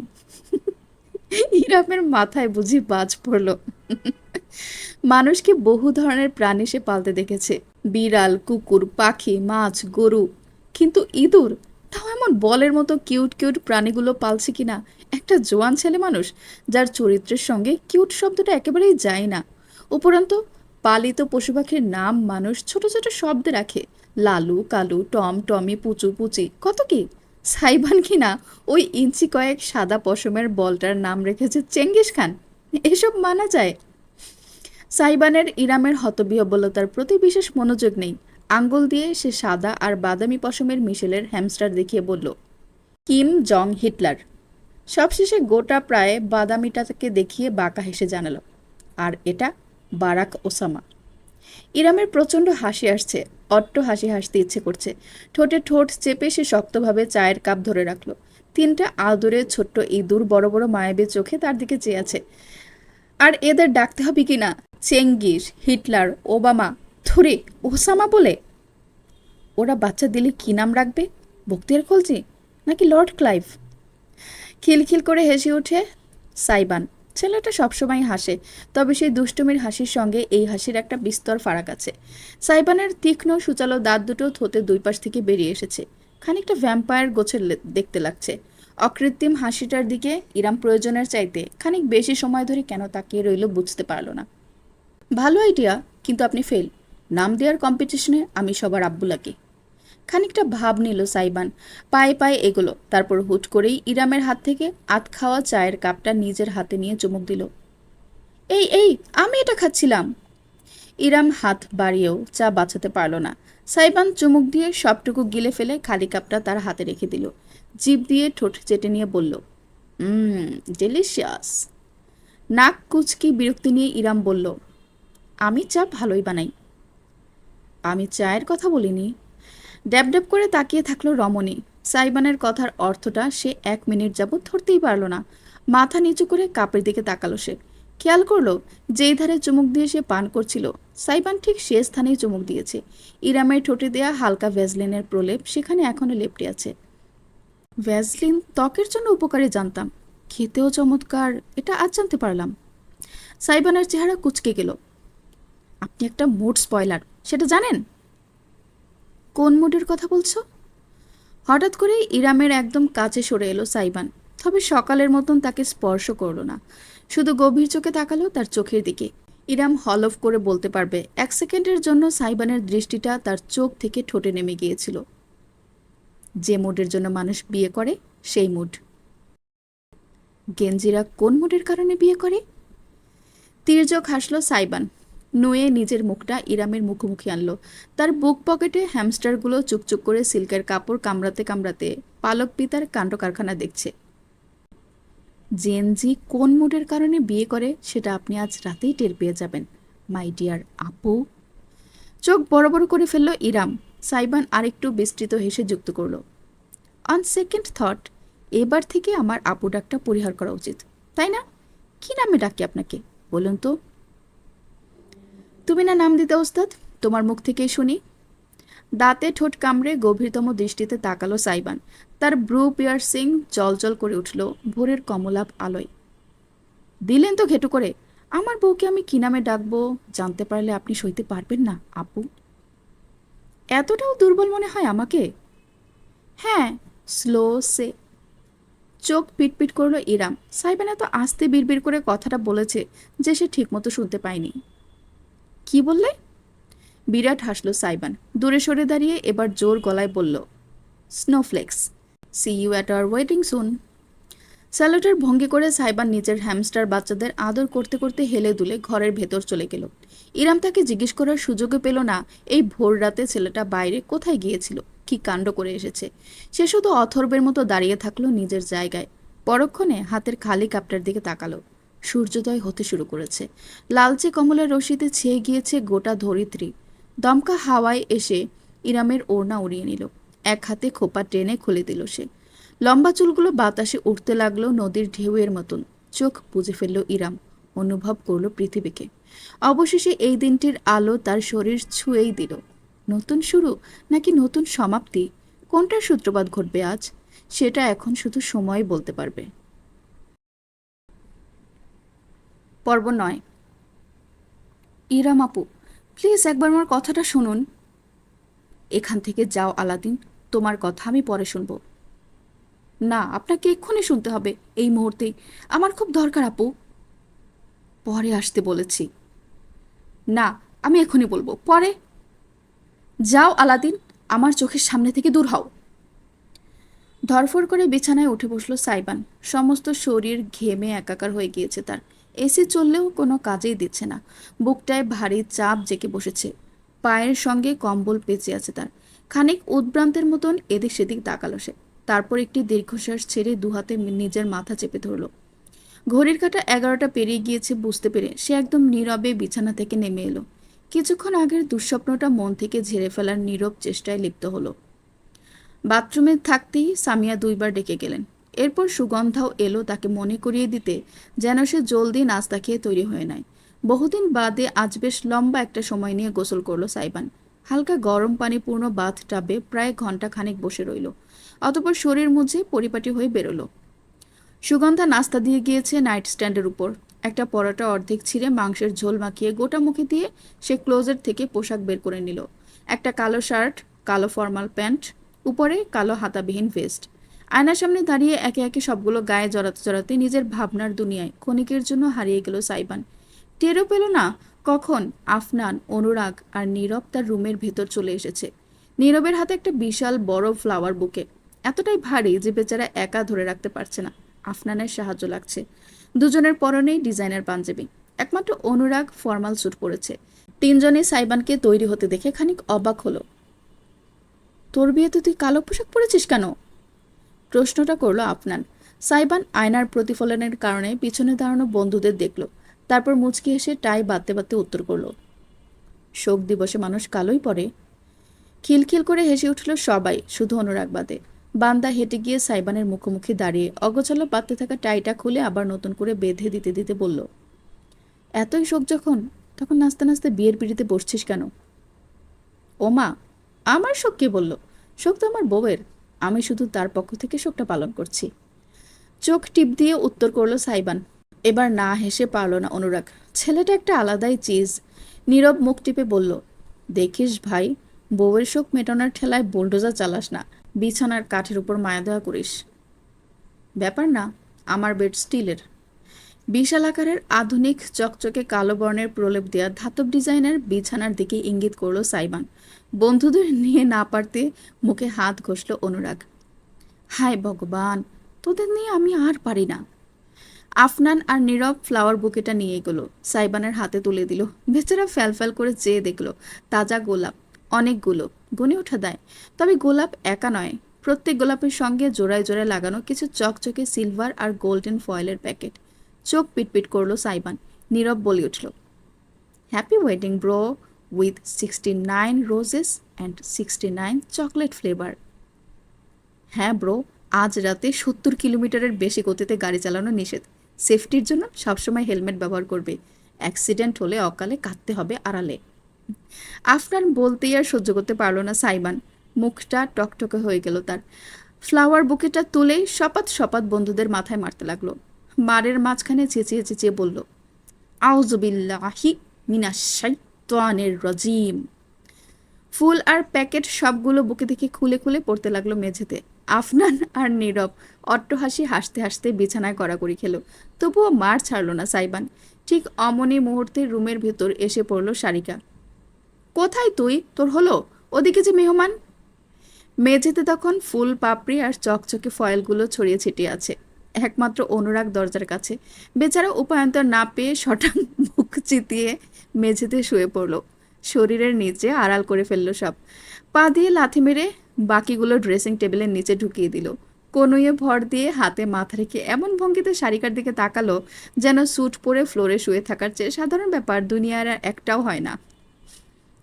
ইরামের মাথায় বুঝি বাজ পড়ল। মানুষকে বহু ধরনের প্রাণী সে পালতে দেখেছে, বিড়াল, কুকুর, পাখি, মাছ, গরু, কিন্তু ইঁদুর, তাও এমন বলের মতো কিউট কিউট প্রাণীগুলো পালছে কিনা একটা জোয়ান ছেলে মানুষ, যার চরিত্রের সঙ্গে কিউট শব্দটা একেবারেই যায় না। উপরন্তু পালিত পশু পাখির নাম মানুষ ছোট ছোট শব্দে রাখে, লালু, কালু, টম, টমি, পুচু, পুচি, কত কি। সাইবান কিনা ওই ইঞ্চি কয়েক সাদা পশমের বলটার নাম রেখেছে চেঙ্গিস খান। এসব মানা যায়? সাইবানের ইরামের হতবিহ্বলতার প্রতি বিশেষ মনোযোগ নেই। আঙ্গুল দিয়ে সে সাদা আর বাদামি পশমের মিশেলের হ্যামস্টার দেখিয়ে বলল, কিম জং হিটলার। সবশেষে গোটা প্রায় বাদামিটাকে দেখিয়ে বাঁকা হেসে জানালো, আর এটা বারাক ওসামা। ইরামের প্রচণ্ড হাসি আসছে, অট্ট হাসি হাসতে ইচ্ছে করছে। ঠোঁটে ঠোঁট চেপে সে শক্তভাবে চায়ের কাপ ধরে রাখলো। তিনটা আদুরে ছোট্ট ইঁদুর বড় বড় মায়াবী চোখে তার দিকে চেয়ে আছে। আর এদের ডাকতে হবে কি না চেঙ্গিস, হিটলার, ওবামা, থুরি, ওসামা বলে? ওরা বাচ্চা দিলে কি নাম রাখবে? বক্তিয়ার খলজি নাকি লর্ড ক্লাইভ? খিলখিল করে হেসে ওঠে সাইবান। ছেলেটা সবসময় হাসে, তবে সেই দুষ্টুমির হাসির সঙ্গে এই হাসির একটা বিস্তর ফারাক আছে। সাইবানের তীক্ষ্ণ সূচালো দাঁত দুটো থোতে দুই পাশ থেকে বেরিয়ে এসেছে, খানিকটা ভ্যাম্পায়ার গোছের দেখতে লাগছে। অকৃত্রিম হাসিটার দিকে ইরাম প্রয়োজনের চাইতে খানিক বেশি সময় ধরে কেন তাকিয়ে রইল বুঝতে পারল না। ভালো আইডিয়া, কিন্তু আপনি ফেল। নাম দেওয়ার কম্পিটিশনে আমি সবার আব্বু লাগি। খানিকটা ভাব নিল সাইবান, পায়ে পায়ে এগোলো, তারপর হুট করেই ইরামের হাত থেকে আধ খাওয়া চায়ের কাপটা নিজের হাতে নিয়ে চুমুক দিল। এই এই, আমি এটা খাচ্ছিলাম। ইরাম হাত বাড়িয়েও চা বাঁচাতে পারল না। সাইবান চুমুক দিয়ে সবটুকু গিলে ফেলে খালি কাপটা তার হাতে রেখে দিল। জিভ দিয়ে ঠোঁট চেটে নিয়ে বলল, ডেলিশিয়াস। নাক কুচকি বিরক্তি নিয়ে ইরাম বলল, আমি চা ভালোই বানাই। আমি চায়ের কথা বলিনি। ড্যাব ড্যাব করে তাকিয়ে থাকলো রমণী। সাইবানের কথার অর্থটা সে 1 মিনিট যাবৎ ধরতেই পারল না। মাথা নিচু করে কাপের দিকে তাকালো সে। খেয়াল করলো যেই ধারে চুমুক দিয়ে সে পান করছিল, সাইবান ঠিক সে স্থানেই চুমুক দিয়েছে। ইরামের ঠোঁটে দেয়া হালকা ভ্যাজলিনের প্রলেপ সেখানে এখনো লেপটে আছে। ভ্যাজলিন ত্বকের জন্য উপকারী জানতাম, খেতেও চমৎকার, এটা আজ জানতে পারলাম। সাইবানের চেহারা কুঁচকে গেল। আপনি একটা মুড স্পয়লার, সেটা জানেন? কোন মুডের কথা বলছো? হঠাৎ করেই ইরামের একদম কাছে সরে এলো সাইবান, তবে সকালের মতন তাকে স্পর্শ করলো না, শুধু গভীর চোখে তাকালো তার চোখের দিকে। ইরাম হলফ করে বলতে পারবে 1 সেকেন্ডের জন্য সাইবানের দৃষ্টিটা তার চোখ থেকে ঠোঁটে নেমে গিয়েছিল। যে মুডের জন্য মানুষ বিয়ে করে সেই মুড। গেঞ্জিরা কোন মুডের কারণে বিয়ে করে? তির্যক হাসলো সাইবান, নুয়ে নিজের মুখটা ইরামের মুখোমুখি আনলো। তার বুক পকেটে হ্যামস্টারগুলো চুপচুপ করে সিল্কের কাপড় কামড়াতে কামড়াতে পালক পিতার কাণ্ড কারখানা দেখছে। জেনজি কোন মুডের কারণে বিয়ে করে সেটা আপনি আজ রাতেই টের পেয়ে যাবেন, মাই ডিয়ার আপু। চোখ বড় বড় করে ফেলল ইরাম। সাইবান আরেকটু বিস্তৃত হেসে যুক্ত করল, অন সেকেন্ড থট, এবার থেকে আমার আপু ডাকটা পরিহার করা উচিত, তাই না? কি নামে ডাকি আপনাকে বলুন তো? তুমি না নাম দিতে ওস্তাদ, তোমার মুখ থেকেই শুনি। দাঁতে ঠোঁট কামড়ে গভীরতম দৃষ্টিতে তাকালো সাইবান। তার ব্রু পিয়ার্সিং জলজল করে উঠল ভোরের কমলাভ আলোয়। দিলেন তো ঘেটু করে। আমার বউকে আমি কি নামে ডাকবো জানতে পারলে আপনি সইতে পারবেন না আপু। এতটাও দুর্বল মনে হয় আমাকে? হ্যাঁ, স্লো সে। চোখ পিটপিট করলো ইরাম। সাইবান এত আস্তে বিড়বিড় করে কথাটা বলেছে যে সে ঠিকমতো শুনতে পায়নি। কি বললে? বিরাট হাসলো সাইবান, দূরে সরে দাঁড়িয়ে এবার জোর গলায় বলল, snowflakes. See you at our wedding soon. স্যালুটের ভঙ্গি করে সাইবান নিজের হ্যামস্টার বাচ্চাদের আদর করতে করতে হেলে দুলে ঘরের ভেতর চলে গেল। ইরাম তাকে জিজ্ঞেস করার সুযোগও পেল না এই ভোর রাতে ছেলেটা বাইরে কোথায় গিয়েছিল, কি কাণ্ড করে এসেছে। সে শুধু অথর্বের মতো দাঁড়িয়ে থাকলো নিজের জায়গায়। পরক্ষণে হাতের খালি কাপটার দিকে তাকালো। সূর্যোদয় হতে শুরু করেছে। লালচে কমলের রশিতে ছেয়ে গিয়েছে গোটা ধরিত্রী। দমকা হাওয়ায় এসে ইরামের ওড়না উড়িয়ে নিল। এক হাতে খোপা টেনে খুলে দিল সে। লম্বা চুলগুলো বাতাসে উঠতে লাগলো নদীর ঢেউয়ের মতন। চোখ বুজে ফেলল ইরাম, অনুভব করলো পৃথিবীকে। অবশেষে এই দিনটির আলো তার শরীর ছুঁয়েই দিল। নতুন শুরু নাকি নতুন সমাপ্তি, কোনটার সূত্রপাত ঘটবে আজ, সেটা এখন শুধু সময় বলতে পারবে। পর্ব 9। ইরাম আপু, প্লিজ একবার আমার কথাটা শুনুন। এখান থেকে যাও আলাদিন, তোমার কথা আমি পরে শুনবো। না, আপনাকে এক্ষুনি শুনতে হবে, এই মুহূর্তেই। আমার খুব দরকার আপু। পরে আসতে বলেছি। না, আমি এখনই বলবো, পরে। যাও আলাদিন, আমার চোখের সামনে থেকে দূর হও। ধরফর করে বিছানায় উঠে বসলো সাইবান। সমস্ত শরীর ঘেমে একাকার হয়ে গিয়েছে তার। এসি চললেও কোনো কাজেই দিচ্ছে না। বুকটায় ভারী চাপ জেঁকে বসেছে। পায়ের সঙ্গে কম্বল পেঁচে আছে তার। খানিক উদ্ভ্রান্তের মতন এদিক সেদিক তাকালো সে। তারপর একটি দীর্ঘশ্বাস ছেড়ে দুহাতে নিজের মাথা চেপে ধরল। ঘড়ির কাঁটা 11টা পেরিয়ে গিয়েছে বুঝতে পেরে সে একদম নীরবে বিছানা থেকে নেমে এলো। কিছুক্ষণ আগের দুঃস্বপ্নটা মন থেকে ঝেড়ে ফেলার নীরব চেষ্টায় লিপ্ত হলো। বাথরুমে থাকতেই সামিয়া 2বার ডেকে গেলেন। এরপর সুগন্ধাও এলো তাকে মনে করিয়ে দিতে যেন সে জলদি নাস্তা খেয়ে তৈরি হয়ে নেয়। বহুদিন বাদে আজ বেশ লম্বা একটা সময় নিয়ে গোসল করলো সাইবান। হালকা গরম পানিপূর্ণ বাথ টাবে প্রায় ঘন্টা খানেক বসে রইল। অতপর শরীর মুছে পরিপাটি হয়ে বেরোলো। সুগন্ধা নাস্তা দিয়ে গিয়েছে নাইট স্ট্যান্ডের উপর। একটা পরোটা অর্ধেক ছিঁড়ে মাংসের ঝোল মাখিয়ে গোটা মুখে দিয়ে সে ক্লোজেট থেকে পোশাক বের করে নিল। একটা কালো শার্ট, কালো ফর্মাল প্যান্ট, উপরে কালো হাতাবিহীন ভেস্ট। আয়নার সামনে দাঁড়িয়ে একে একে সবগুলো গায়ে জড়াতে জড়াতে নিজের ভাবনার দুনিয়ায় ক্ষণিকের জন্য হারিয়ে গেল সাইবান। টেরও পেল না কখন আফনান, অনুরাগ আর নীরব তার রুমের ভেতর চলে এসেছে। নীরবের হাতে একটা বিশাল বড় ফ্লাওয়ার বুকে, এতটাই ভারী যে বেচারা একা ধরে রাখতে পারছে না। আফনানের সাহায্য লাগছে। দুজনের পরনেই ডিজাইনার পাঞ্জাবি। একমাত্র অনুরাগ ফর্মাল স্যুট পরেছে। তিনজনই সাইবানকে তৈরি হতে দেখে খানিক অবাক হলো। তোর বিয়েতে তুই কালো পোশাক পরেছিস কেন? প্রশ্নটা করলো আফনান। সাইবান আয়নার প্রতিফলনের কারণে পিছনে দাঁড়ানো বন্ধুদের দেখল। তারপর মুচকি এসে টাই বাঁধতে বাঁধতে উত্তর করলো, শোক দিবসে মানুষ কালোই পরে। খিলখিল করে হেসে উঠল সবাই, শুধু অনুরাগ বাদে। বান্দা হেঁটে গিয়ে সাইবানের মুখোমুখি দাঁড়িয়ে অগোছালো বাঁধতে থাকা টাইটা খুলে আবার নতুন করে বেঁধে দিতে দিতে বলল, এতই শোক যখন, তখন নাচতে নাচতে বিয়ের পিড়িতে বসছিস কেন? ওমা, আমার শোক কে বলল? শোক তো আমার বউয়ের। আমি শুধু তার পক্ষ থেকে শোকটা পালন করছি। চোখ টিপ দিয়ে উত্তর করলো সাইবান। এবার না হেসে পারল না অনুরাগ। ছেলেটা একটা আলাদাই চিজ। নীরব মুখ টিপে বলল, দেখিস ভাই, বউয়ের শোক মেটানোর ঠেলায় বুলডোজার চালাস না, বিছানার কাঠের উপর মায়া দয়া করিস। ব্যাপার না, আমার বেড স্টিলের। বিশাল আকারের আধুনিক চকচকে কালো বর্ণের প্রলেপ দেওয়া ধাতব ডিজাইনের বিছানার দিকে ইঙ্গিত করলো সাইবান। বন্ধুদের নিয়ে না পারতে মুখে হাত ঘষল অনুরাগ। হায় ভগবান, তোদের নিয়ে আমি আর পারি না। আফনান আর নীরব ফ্লাওয়ার বুকেটা নিয়ে এগোলো, সাইবানের হাতে তুলে দিল। বেচারা ফ্যাল করে চেয়ে দেখলো, তাজা গোলাপ অনেকগুলো, গুনে ওঠা দেয়। তবে গোলাপ একা নয়, প্রত্যেক গোলাপের সঙ্গে জোড়ায় জোড়ায় লাগানো কিছু চকচকে সিলভার আর গোল্ডেন ফয়েলের প্যাকেট। চোখ পিটপিট করলো সাইবান। নীরব বলে উঠল, happy wedding bro, with 69 roses and 69 chocolate flavour. হ্যাঁ ব্রো, আজ রাতে 70 কিলোমিটারের বেশি গতিতে গাড়ি চালানো নিষেধ। সেফটির জন্য সবসময় হেলমেট ব্যবহার করবে। অ্যাক্সিডেন্ট হলে অকালে কাঁদতে হবে আড়ালে। আফনান বলতেই আর সহ্য করতে পারল না সাইবান। মুখটা টকটকে হয়ে গেল তার। ফ্লাওয়ার বুকেটা তুলেই সপাত সপাত বন্ধুদের মাথায় মারতে লাগলো। মারের মাঝখানে চেঁচিয়ে চেঁচিয়ে বলল, আউযুবিল্লাহি মিনাশ শাইতানির রাজিম। ফুল আর প্যাকেট সবগুলো বুকে থেকে খুলে খুলে পড়তে লাগলো মেঝেতে। আফনান আর নীরব অট্টহাসি হাসতে হাসতে বিছানায় কড়াকড়ি খেলো। তবুও মার ছাড়ল না সাইবান। ঠিক অমনি মুহূর্তে রুমের ভেতর এসে পড়ল সারিকা। কোথায় তুই? তোর হলো? ওদিকে যে মেহমান। মেঝেতে তখন ফুল পাপড়ি আর চকচকে ফয়েলগুলো ছড়িয়ে ছিটিয়ে আছে। একমাত্র অনুরাগ দরজার কাছে। বেচারা উপায়ন্তর না পেয়ে শটাং মুখ চিতিয়ে মেঝেতে শুয়ে পড়ল। শরীরের নিচে আড়াল করে ফেলল সব। পা দিয়ে লাথি মেরে বাকিগুলো ড্রেসিং টেবিলের নিচে ঢুকিয়ে দিল। কনুইয়ে ভর দিয়ে হাতে মাথা রেখে এমন ভঙ্গিতে সারিকার দিকে তাকালো যেন স্যুট পরে ফ্লোরে শুয়ে থাকার চেয়ে সাধারণ ব্যাপার দুনিয়ার আর একটাও হয় না।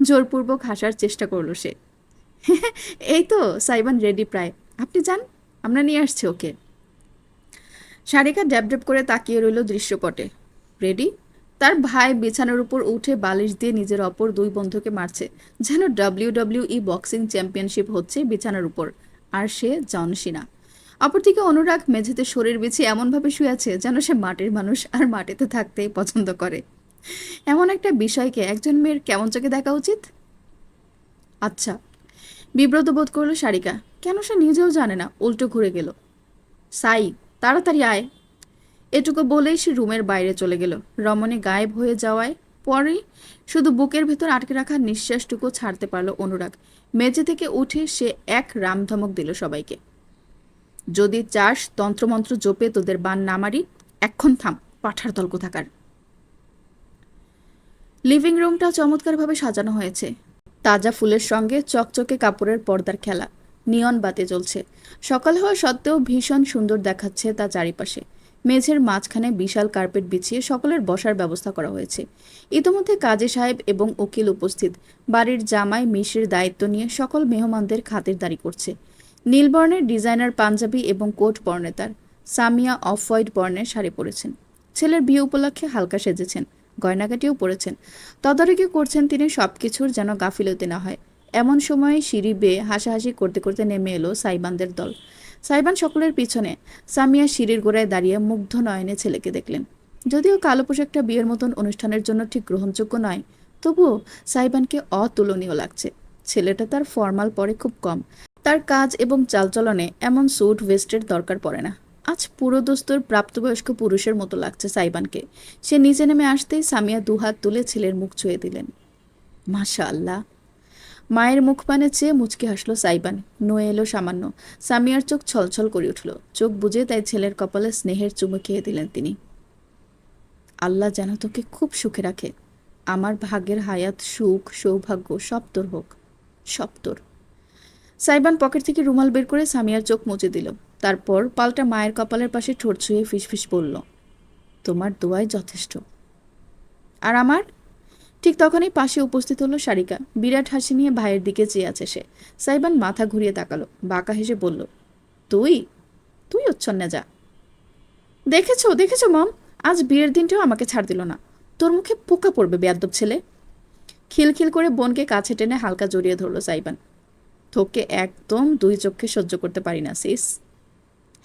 জোরপূর্বক হাসার চেষ্টা করলো সে। এই তো সাইবান রেডি প্রায়, আপনি যান, আমরা নিয়ে আসছি ওকে। সারিকা ড্যাব ড্যাব করে তাকিয়ে রইল দৃশ্যপটে। রেডি? তার ভাই বিছানার উপর উঠে বালিশ দিয়ে নিজের অপর দুই বন্ধুকে মারছে, যেন WWE বক্সিং চ্যাম্পিয়নশিপ হচ্ছে বিছানার উপর, আর সে জন সিনা। অপরদিকে অনুরাগ মেঝেতে শরীর বিছিয়ে এমনভাবে শুয়ে আছে যেন সে মাটির মানুষ আর মাটিতে থাকতেই পছন্দ করে। এমন একটা বিষয়কে একজন মেয়ের কেমন চোখে দেখা উচিত? আচ্ছা, বিব্রত বোধ করলো সারিকা। কেন সে নিজেও জানে না, উল্টো ঘুরে গেল। সাই, তাড়াতাড়ি আয়। এটুকু বলেই সে রুমের বাইরে চলে গেল। রমণী গায়েব হয়ে যাওয়ায় পরেই শুধু বুকের ভেতর আটকে রাখা নিঃশ্বাসটুকু ছাড়তে পারল অনুরাগ। মেঝে থেকে উঠে সে এক রামধমক দিল সবাইকে। যদি চাস তন্ত্রমন্ত্র জপে তোদের বান না মারি, এক্ষণ থাম, পাঠার দল কোথাকার। লিভিং রুমটা চমৎকারভাবে সাজানো হয়েছে। তাজা ফুলের সঙ্গে চকচকে কাপড়ের পর্দার খেলা, নিয়ন বাতি জ্বলছে। সকাল হওয়া সত্ত্বেও ভীষণ সুন্দর দেখাচ্ছে তা চারিপাশে। মেঝের মাঝখানে বিশাল কার্পেট বিছিয়ে সকলের বসার ব্যবস্থা করা হয়েছে। ইতোমধ্যে কাজী সাহেব এবং উকিল উপস্থিত। বাড়ির জামাই মিশির দায়িত্ব নিয়ে সকল মেহমানদের খাতিরদারি করছে। নীল বর্ণের ডিজাইনার পাঞ্জাবি এবং কোট পরনে তার। সামিয়া অফ হোয়াইট বর্ণের শাড়ি পরেছেন। ছেলের বিয়ে উপলক্ষে হালকা সেজেছেন, গয়নাগাটিও পরেছেন। তদারকি করছেন তিনি সবকিছুর, যেন গাফিলতি না হয়। এমন সময় সিঁড়ি বেয়ে হাসাহাসি করতে করতে নেমে এলো সাইবানদের দল। সাইবান সকলের পিছনে। সামিয়া সিঁড়ির গোড়ায় দাঁড়িয়ে মুগ্ধ নয়নে ছেলেকে দেখলেন। যদিও কালো পোশাকটা বিয়ের মতন অনুষ্ঠানের জন্য ঠিক গ্রহণযোগ্য নয়, তবুও সাইবানকে অতুলনীয় লাগছে। ছেলেটা তার ফর্মাল পরে খুব কম। তার কাজ এবং চালচলনে এমন স্যুট ভেস্টের দরকার পড়ে না। আজ পুরো দস্তুর প্রাপ্তবয়স্ক পুরুষের মতো লাগছে সাইবানকে। সে নিচে নেমে আসতেই সামিয়া দুহাত তুলে ছেলের মুখ ছুঁয়ে দিলেন। মাশাআল্লাহ। মায়ের মুখপানে চেয়ে মুচকি হাসলো সাইবান। নয়ে এলো সামান্য। সামিয়ার চোখ ছলছল করে উঠল। চোখ বুজে তাই ছেলের কপালে স্নেহের চুমু খেয়ে দিলেন তিনি। আল্লাহ যেন তোকে খুব সুখে রাখে। আমার ভাগ্যের হায়াত, সুখ, সৌভাগ্য সব তোর হোক, সব তোর। সাইবান পকেট থেকে রুমাল বের করে সামিয়ার চোখ মুছে দিল। তারপর পাল্টা মায়ের কপালের পাশে ঠোঁট ছুঁয়ে ফিসফিস বলল, তোমার দোয়াই যথেষ্ট। আর আমার? ঠিক তখনই পাশে উপস্থিত হলো সারিকা। বিরাট হাসি নিয়ে ভাইয়ের দিকে চেয়ে আছে সে। সাইবান মাথা ঘুরিয়ে তাকালো, বাঁকা হেসে বলল, তুই তুই উচ্ছন্নে যা। দেখেছো দেখেছো মম, আজ বিয়ের দিনটাও আমাকে ছাড় দিল না। তোর মুখে পোকা পড়বে বেয়াদ্দব ছেলে। খিলখিল করে বোনকে কাছে টেনে হালকা জড়িয়ে ধরল সাইবান। তোকে একদম দুই চোখে সহ্য করতে পারি না সিস।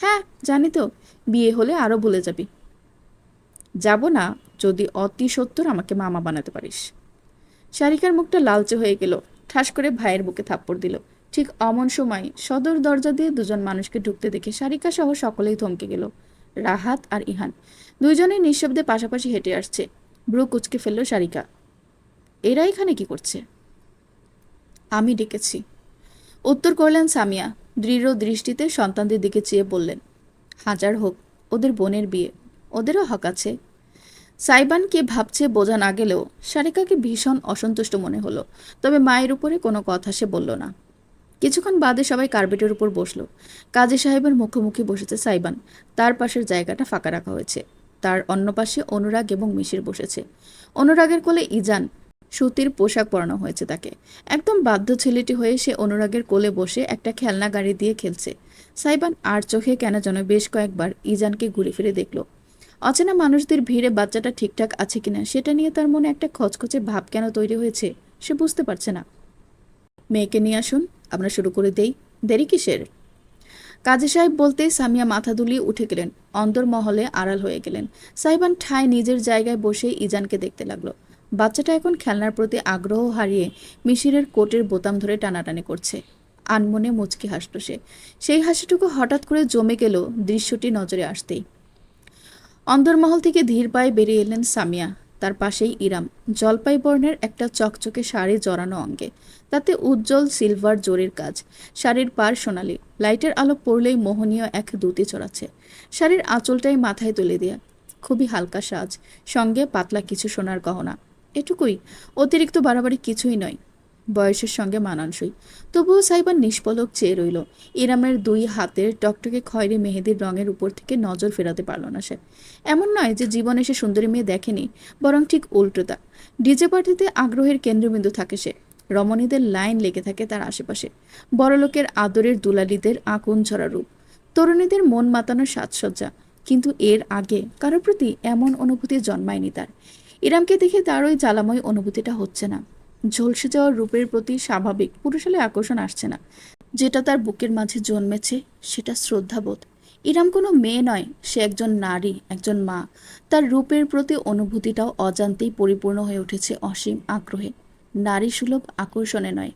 হ্যাঁ জানি তো, বিয়ে হলে আরো ভুলে যাবি। যাব না যদি অতি সত্বর আমাকে মামা বানাতে পারিস। সারিকার মুখটা লালচে হয়ে গেল। ঠাস করে ভাইয়ের বুকে থাপ্পড় দিল। ঠিক অমন সময় সদর দরজা দিয়ে দুজন মানুষকে ঢুকতে দেখে সারিকা সহ সকলেই থমকে গেল। রাহাত আর ইহান দুইজনেই নিঃশব্দে পাশাপাশি হেঁটে আসছে। ব্রু কুচকে ফেলল সারিকা। এরা এখানে কি করছে? আমি ডেকেছি, উত্তর করলেন সামিয়া। দৃঢ় দৃষ্টিতে সন্তানদের দিকে চেয়ে বললেন, হাজার হোক, ওদের বোনের বিয়ে, ওদেরও হক আছে। সাইবান কে ভাবছে বোঝা না গেলেও সারিকাকে ভীষণ অসন্তুষ্ট মনে হলো। তবে মায়ের উপরে কোনো কথা সে বলল না। কিছুক্ষণ বাদে সবাই কার্পেটের উপর বসলো। কাজী সাহেবের মুখোমুখি বসেছে সাইবান। তার পাশের জায়গাটা ফাঁকা রাখা হয়েছে। তার অন্য পাশে অনুরাগ এবং মিশির বসেছে। অনুরাগের কোলে ইজান। সুতির পোশাক পরানো হয়েছে তাকে। একদম বাধ্য ছেলেটি হয়ে সে অনুরাগের কোলে বসে একটা খেলনা গাড়ি দিয়ে খেলছে। সাইবান আর চোখে কেন যেন বেশ কয়েকবার ইজানকে ঘুরে ফিরে দেখল। অচেনা মানুষদের ভিড়ে বাচ্চাটা ঠিকঠাক আছে কিনা সেটা নিয়ে তার মনে একটা খচখচে ভাব কেন তৈরি হয়েছে সে বুঝতে পারছে না। মেয়েকে নিয়ে আসুন, আমরা শুরু করে দেই, দেরি কিসের? কাজী সাহেব বলতেই সামিয়া মাথা দুলিয়ে উঠে গেলেন। অন্দরমহলে আড়াল হয়ে গেলেন। সাইবান ঠায় নিজের জায়গায় বসে ইজানকে দেখতে লাগলো। বাচ্চাটা এখন খেলনার প্রতি আগ্রহ হারিয়ে মিশিরের কোটের বোতাম ধরে টানাটানি করছে। আনমনে মুচকি হাসল সে। সেই হাসিটুকু হঠাৎ করে জমে গেল দৃশ্যটি নজরে আসতেই। অন্দরমহল থেকে ধীর পায়ে বেরিয়ে এলেন সামিয়া। তার পাশেই ইরাম, জলপাই বর্ণের একটা চকচকে শাড়ি জড়ানো অঙ্গে। তাতে উজ্জ্বল সিলভার জরির কাজ। শাড়ির পার সোনালি, লাইটের আলো পড়লেই মোহনীয় এক দ্যুতি ছড়াচ্ছে। শাড়ির আঁচলটাই মাথায় তুলে দেয়া। খুবই হালকা সাজ, সঙ্গে পাতলা কিছু সোনার গহনা। এটুকুই, অতিরিক্ত বাড়াবাড়ি কিছুই নয়। বয়সের সঙ্গে মানানসই। তবুও সাইবান নিষ্পলক চেয়ে রইল। ইরামের দুই হাতের টকটকে খয়েরি মেহেদির রঙের উপর থেকে নজর ফেরাতে পারল না সে। এমন নয় যে জীবনে সে সুন্দরী মেয়ে দেখেনি, বরং ঠিক উল্টোটা। ডিজে পার্টিতে আগ্রহের কেন্দ্রবিন্দু থাকে সে। রমণীদের লাইন লেগে থাকে তার আশেপাশে। বড়লোকের আদরের দুলালিদের আকুন ঝরা রূপ, তরুণীদের মন মাতানোর সাজসজ্জা। কিন্তু এর আগে কারোর প্রতি এমন অনুভূতি জন্মায়নি তার। ইরামকে দেখে তার ওই জ্বালাময় অনুভূতিটা হচ্ছে না। ঝলসে যাওয়া রূপের প্রতি স্বাভাবিক পুরুষালী আকর্ষণ আসছে না। যেটা তার বুকের মাঝে জন্মেছে সেটা শ্রদ্ধাবোধ। ইরাম কোনো মেয়ে নয়, সে একজন নারী, একজন মা। তার রূপের প্রতি অনুভূতিটাও অজান্তেই পরিপূর্ণ হয়ে উঠেছে অসীম আগ্রহে, নারী সুলভ আকর্ষণে নয়।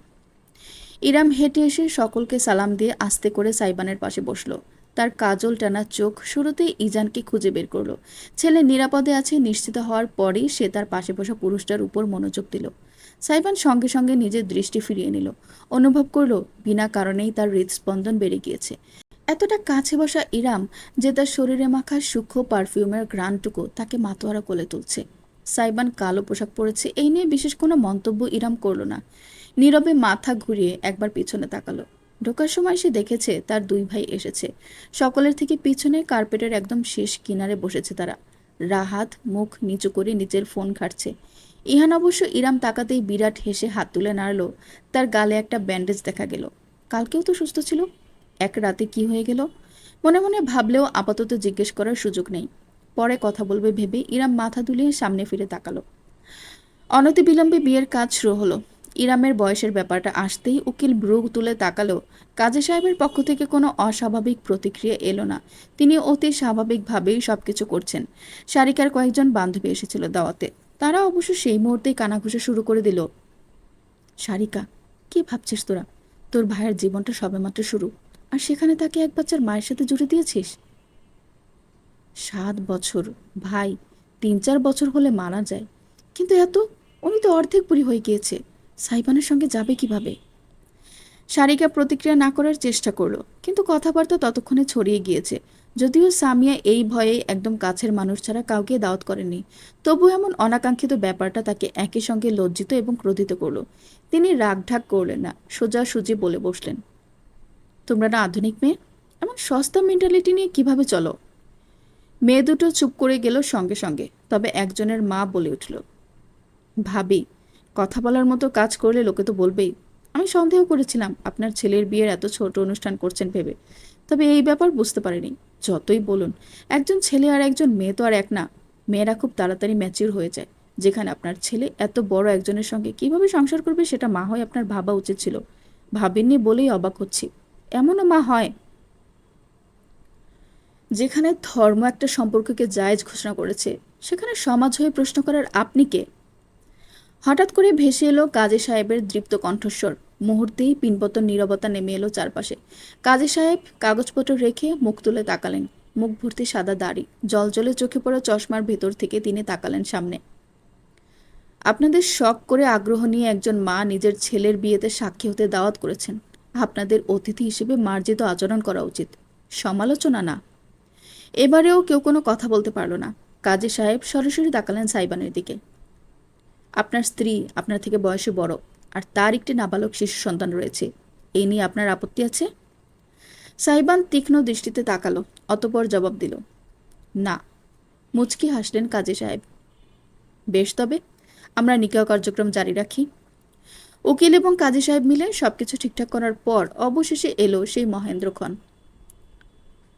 ইরাম হেঁটে এসে সকলকে সালাম দিয়ে আস্তে করে সাইবানের পাশে বসলো। তার কাজল টানা চোখ শুরুতেই ইজানকে খুঁজে বের করলো। ছেলে নিরাপদে আছে নিশ্চিত হওয়ার পরেই সে তার পাশে বসা পুরুষটার উপর মনোযোগ দিল। সাইবান সঙ্গে সঙ্গে নিজের দৃষ্টি ফিরিয়ে নিল। অনুভব করলো বিনা কারণেই তার হৃদস্পন্দন বেড়ে গিয়েছে। এতটা কাছে বসা ইরাম যে তার শরীরে মাখা সূক্ষ্ম পারফিউমের ঘ্রাণটুকু তাকে মাতোয়ারা করে তুলছে। সাইবান কালো পোশাক পরেছে এই নিয়ে বিশেষ কোনো মন্তব্য ইরাম করল না। নীরবে মাথা ঘুরিয়ে একবার পিছনে তাকালো। ঢোকার সময় সে দেখেছে তার দুই ভাই এসেছে। সকলের থেকে পিছনে কার্পেটের একদম শেষ কিনারে বসেছে তারা। রাহাত মুখ নিচু করে নিজের ফোন ঘাটছে। ইহান অবশ্য ইরাম তাকাতেই বিরাট হেসে হাত তুলে নাড়ল। তার গালে একটা ব্যান্ডেজ দেখা গেল। কালকেও তো সুস্থ ছিল, এক রাতে কি হয়ে গেল? মনে মনে ভাবলেও আপাতত জিজ্ঞেস করার সুযোগ নেই। পরে কথা বলবে ভেবে ইরাম মাথা দুলিয়ে সামনে ফিরে তাকালো। অনতিবিলম্বে বিয়ের কাজ শুরু হলো। ইরামের বয়সের ব্যাপারটা আসতেই উকিল ব্রু তুলে তাকালো। কাজী সাহেবের পক্ষ থেকে কোনো অস্বাভাবিক প্রতিক্রিয়া এলো না। তিনি অতি স্বাভাবিকভাবেই সবকিছু করছেন। সারিকার কয়েকজন বান্ধবী এসেছিল দাওয়াতে। তারা অবশ্য সেই মুহূর্তেই কানাঘুষা শুরু করে দিল। সারিকা, কি ভাবছিস তোরা? তোর ভাইয়ের জীবনটা সবেমাত্র শুরু, আর সেখানে তাকে এক বাচ্চার মায়ের সাথে জুড়ে দিয়েছিস। 7 বছর ভাই, 3-4 বছর হলে মারা যায়, কিন্তু এত, উনি তো অর্ধেক বুড়ি হয়ে গিয়েছে। সাইবানের সঙ্গে যাবে কিভাবে? সারিকা প্রতিক্রিয়া না করার চেষ্টা করলো, কিন্তু কথাবার্তা ততক্ষণে ছড়িয়ে গিয়েছে। যদিও সামিয়া এই ভয়ে একদম কাছের মানুষ ছাড়া কাউকে দাওয়াত করেনি, তবু এমন অনাকাঙ্ক্ষিত ব্যাপারটা তাকে একই সঙ্গে লজ্জিত এবং ক্রোধিত করলো। তিনি রাগঢাক করলেন না, সোজাসুজি বলে বসলেন, তোমরা না আধুনিক মেয়ে, এমন সস্তা মেন্টালিটি নিয়ে কিভাবে চলো? মেয়ে দুটো চুপ করে গেল সঙ্গে সঙ্গে। তবে একজনের মা বলে উঠল, ভাবি, কথা বলার মতো কাজ করলে লোকে তো বলবেই। আমি সন্দেহ করেছিলাম আপনার ছেলের বিয়ের এত ছোট অনুষ্ঠান করছেন ভেবে, তবে এই ব্যাপার বুঝতে পারিনি। যতই বলুন, একজন ছেলে আর একজন মেয়ে তো আর এক না। মেয়েরা খুব তাড়াতাড়ি ম্যাচিউর হয়ে যায়, যেখানে আপনার ছেলে এত বড় একজনের সঙ্গে কিভাবে সংসার করবে সেটা মা হয় আপনার ভাবা উচিত ছিল। ভাবেননি বলেই অবাক হচ্ছি। এমনও মা হয় যেখানে ধর্ম একটা সম্পর্ককে জায়েজ ঘোষণা করেছে, সেখানে সমাজ হয়ে প্রশ্ন করার আপনি কে? হঠাৎ করে ভেসে এলো কাজী সাহেবের দৃপ্ত কণ্ঠস্বর। মুহূর্তেই পিনপতন নীরবতা নেমে এলো চারপাশে। কাজী সাহেব কাগজপত্র রেখে মুখ তুলে তাকালেন। মুখ ভর্তি সাদা দাড়ি, জলজলে চোখে পড়া চশমার ভেতর থেকে তিনি তাকালেন সামনে। আপনাদের শখ করে আগ্রহ নিয়ে একজন মা নিজের ছেলের বিয়েতে সাক্ষী হতে দাওয়াত করেছেন। আপনাদের অতিথি হিসেবে মার্জিত আচরণ করা উচিত, সমালোচনা না। এবারেও কেউ কোনো কথা বলতে পারল না। কাজী সাহেব সরাসরি তাকালেন সাইবানের দিকে। আপনার স্ত্রী আপনার থেকে বয়সে বড়, আর তার একটি নাবালক শিশু সন্তান রয়েছে। এই নিয়ে আপনার আপত্তি আছে? সাইবান তীক্ষ্ণ দৃষ্টিতে তাকালো, অতঃপর জবাব দিল, না। মুচকি হাসলেন কাজী সাহেব। বেশ, তবে আমরা নিকাহ কার্যক্রম জারি রাখি। উকিল এবং কাজী সাহেব মিলে সবকিছু ঠিকঠাক করার পর অবশেষে এলো সেই মহেন্দ্রক্ষণ।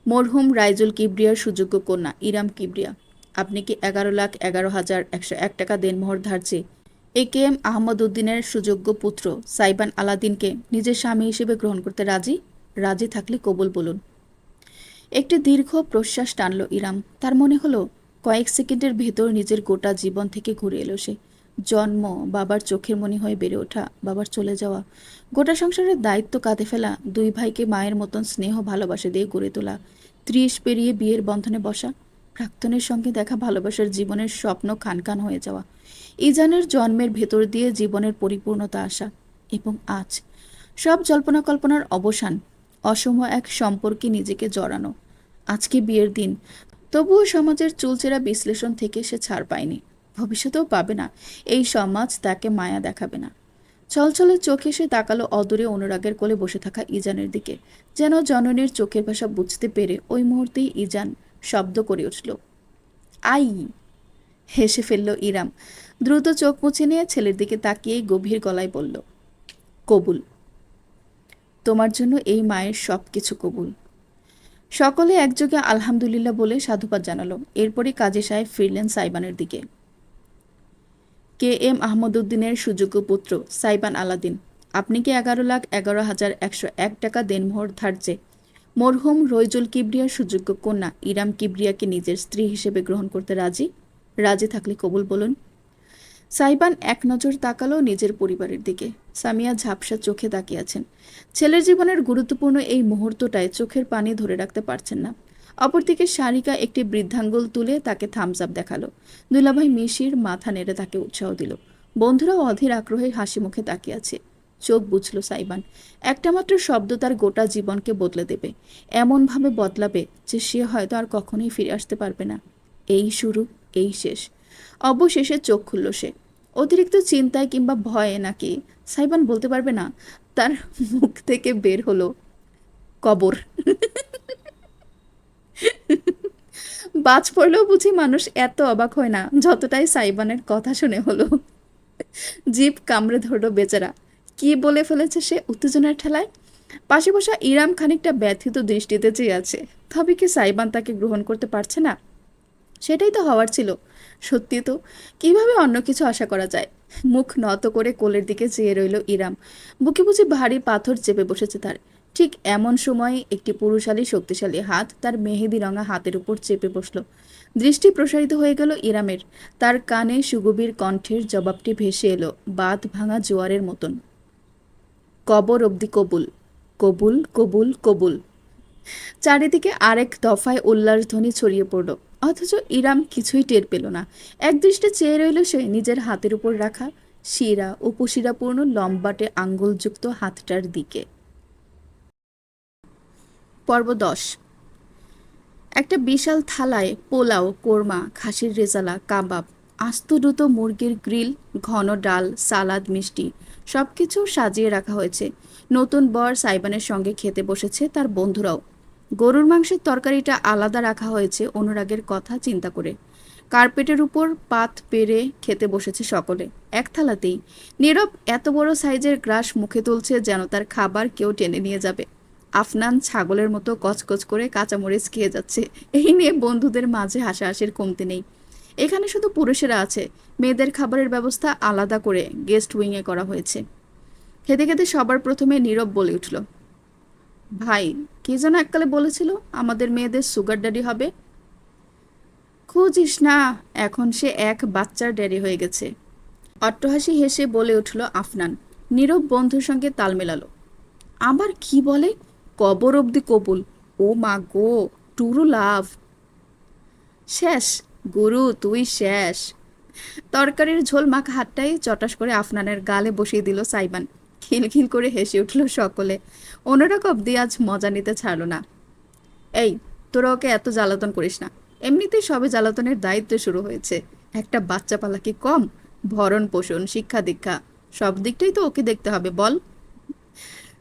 মরহুম রাইজুল কিবরিয়ার সুযোগ্য কন্যা ইরাম কিবরিয়া। আপনি কি 11,11,101 টাকা দেনমোহর ধার্যে AKM আহমদ উদ্দিনের সুযোগ্য পুত্র সাইবান আলাদিনকে নিজের স্বামী হিসেবে গ্রহণ করতে রাজি? রাজি থাকলে কবুল বলুন। একটি দীর্ঘ প্রশ্বাস টানল ইরাম। তার মনে হলো কয়েক সেকেন্ডের ভেতর নিজের গোটা জীবন থেকে ঘুরে এলো সে। জন্ম, বাবার চোখের মনি হয়ে বেড়ে ওঠা, বাবার চলে যাওয়া, গোটা সংসারের দায়িত্ব কাঁধে ফেলা, দুই ভাইকে মায়ের মতন স্নেহ ভালোবাসা দিয়ে গড়ে তোলা, 30 পেরিয়ে বিয়ের বন্ধনে বসা, প্রাক্তনের সঙ্গে দেখা ভালোবাসার জীবনের স্বপ্ন খানখান হয়ে যাওয়া, ইজানের জন্মের ভেতর দিয়ে জীবনের পরিপূর্ণতা আসা, এবং আজ সব জল্পনা কল্পনার অবসান, অসম এক সম্পর্কে নিজেকে জড়ানো। আজকে বিয়ের দিন, তবুও সমাজের চুলচেরা বিশ্লেষণ থেকে সে ছাড় পায়নি, ভবিষ্যতেও পাবে না। এই সমাজ তাকে মায়া দেখাবে না। ছলছলে চোখে সে তাকালো অদূরে অনুরাগের কোলে বসে থাকা ইজানের দিকে। যেন জননীর চোখের ভাষা বুঝতে পেরে ওই মুহূর্তেই ইজান শব্দ করে উঠল, আই! হেসে ফেলল ইরাম। দ্রুত চোখ মুছে নিয়ে ছেলের দিকে তাকিয়ে গভীর গলায় বলল, কবুল। তোমার জন্য এই মায়ের সব কিছু কবুল। সকলে একযোগে আলহামদুলিল্লাহ বলে সাধুবাদ জানালো। এরপরই কাজী সাহেব ফিরলেন সাইবানের দিকে। KM আহমদউদ্দিনের সুযোগ্য পুত্র সাইবান আলাদিন। আপনি কি 11,11,101 টাকা দেনমোহর ধার্যে মরহুম রইজুল কিবরিয়ার সুযোগ্য কন্যা ইরাম কিবরিয়াকে নিজের স্ত্রী হিসেবে গ্রহণ করতে রাজি? রাজি থাকলে কবুল বলুন। সাইবান এক নজর তাকালো নিজের পরিবারের দিকে। সামিয়া ঝাপসা চোখে তাকিয়ে আছেন। ছেলের জীবনের গুরুত্বপূর্ণ এই মুহূর্তটায় চোখের পানি ধরে রাখতে পারছেন না। অপরদিকে সারিকা একটি বৃদ্ধাঙ্গুল তুলে তাকে থামস আপ দেখালো। দুলাভাই মিশির মাথা নেড়ে তাকে উৎসাহ দিল। বন্ধুরাও অধীর আগ্রহে হাসি মুখে তাকিয়ে আছে। চোখ বুঝল সাইবান। একটা মাত্র শব্দ তার গোটা জীবনকে বদলে দেবে, এমনভাবে বদলাবে যে সে হয়তো আর কখনোই ফিরে আসতে পারবে না। এই শুরু, এই শেষ। অবশেষে চোখ খুলল সে। অতিরিক্ত চিন্তায় কিংবা ভয়ে নাকি সাইবান বলতে পারবে না, তার মুখ থেকে বের হলো কবর। বাজ পড়লেও বুঝি মানুষ এত অবাক হয় না যতটাই সাইবানের কথা শুনে হলো। জিভ কামড়ে ধরলো বেচারা। কি বলে ফেলেছে সে উত্তেজনার ঠেলায়? পাশে বসা ইরাম খানিকটা ব্যথিত দৃষ্টিতে চেয়ে আছে। তবে কি সাইবান তাকে গ্রহণ করতে পারছে না? সেটাই তো হওয়ার ছিল। সত্যি তো, কিভাবে অন্য কিছু আশা করা যায়? মুখ নত করে কোলের দিকে চেয়ে রইল ইরাম। বুকে বুঝি ভারী পাথর চেপে বসেছে তার। ঠিক এমন সময় একটি পুরুষালী শক্তিশালী হাত তার মেহেদি রঙা হাতের উপর চেপে বসল। দৃষ্টি প্রসারিত হয়ে গেল ইরামের। তার কানে সুগভীর কণ্ঠের জবাবটি ভেসে এলো বাঁধ ভাঙা জোয়ারের মতন। কবর অবধি কবুল, কবুল কবুল কবুল। চারিদিকে আরেক দফায় উল্লাসধ্বনি ছড়িয়ে পড়ল, অথচ ইরাম কিছুই টের পেল না। একদৃষ্টে চেয়ে রইল সে নিজের হাতের উপর রাখা শিরা উপশিরাপূর্ণ লম্বাটে আঙ্গুলযুক্ত হাতটার দিকে। পর্ব 10। একটা বিশাল থালায় পোলাও, কোরমা, খাসির রেজালা, কাবাব, আস্ত দুটো মুরগির গ্রিল, ঘন ডাল, সালাদ, মিষ্টি সবকিছু সাজিয়ে রাখা হয়েছে। নতুন বর সাইবানের সঙ্গে খেতে বসেছে তার বন্ধুরাও। গরুর মাংসের তরকারিটা আলাদা রাখা হয়েছে অনুরাগের কথা চিন্তা করে। কার্পেটের উপর পাত পেরে খেতে বসেছে সকলে এক থালাতেই। নীরব এত বড় সাইজের গ্রাস মুখে তুলছে যেন তার খাবার কেউ টেনে নিয়ে যাবে। আফনান ছাগলের মতো কচকচ করে কাঁচামরিচ খেয়ে যাচ্ছে। এই নিয়ে বন্ধুদের মাঝে হাসাহাসির কমতি নেই। এখানে শুধু পুরুষেরা আছে, মেয়েদের খাবারের ব্যবস্থা আলাদা করে গেস্ট উইংয়ে করা হয়েছে। খেতে খেতে সবার প্রথমে নীরব বলে উঠল, ভাই, কে যেন এককালে বলেছিল আমাদের মেয়েদের সুগার ড্যাডি হবে? খুঁজিস না, এখন সে এক বাচ্চার ড্যাডি হয়ে গেছে। অট্টহাসি হেসে বলে উঠল আফনান। নীরব বন্ধুর সঙ্গে তাল মেলালো। আবার কি বলে? কবর অবধি কবুল। ও মা গো, টুরু লাভ। শেষ গুরু, তুই শেষ। তরকারির ঝোল মাখা হাতটাই চটাস করে আফনানের গালে বসিয়ে দিল সাইবান। খিলখিল করে হেসে উঠল সকলে। অনুরাগ অব্দি আজ মজা নিতে ছাড়ল না। এই, তোরা ওকে এত জ্বালাতন করিস না। এমনিতেই সবে জ্বালাতনের দায়িত্ব শুরু হয়েছে। একটা বাচ্চা পালা কি কম? ভরণ পোষণ, শিক্ষা দীক্ষা সব দিকটাই তো ওকে দেখতে হবে, বল।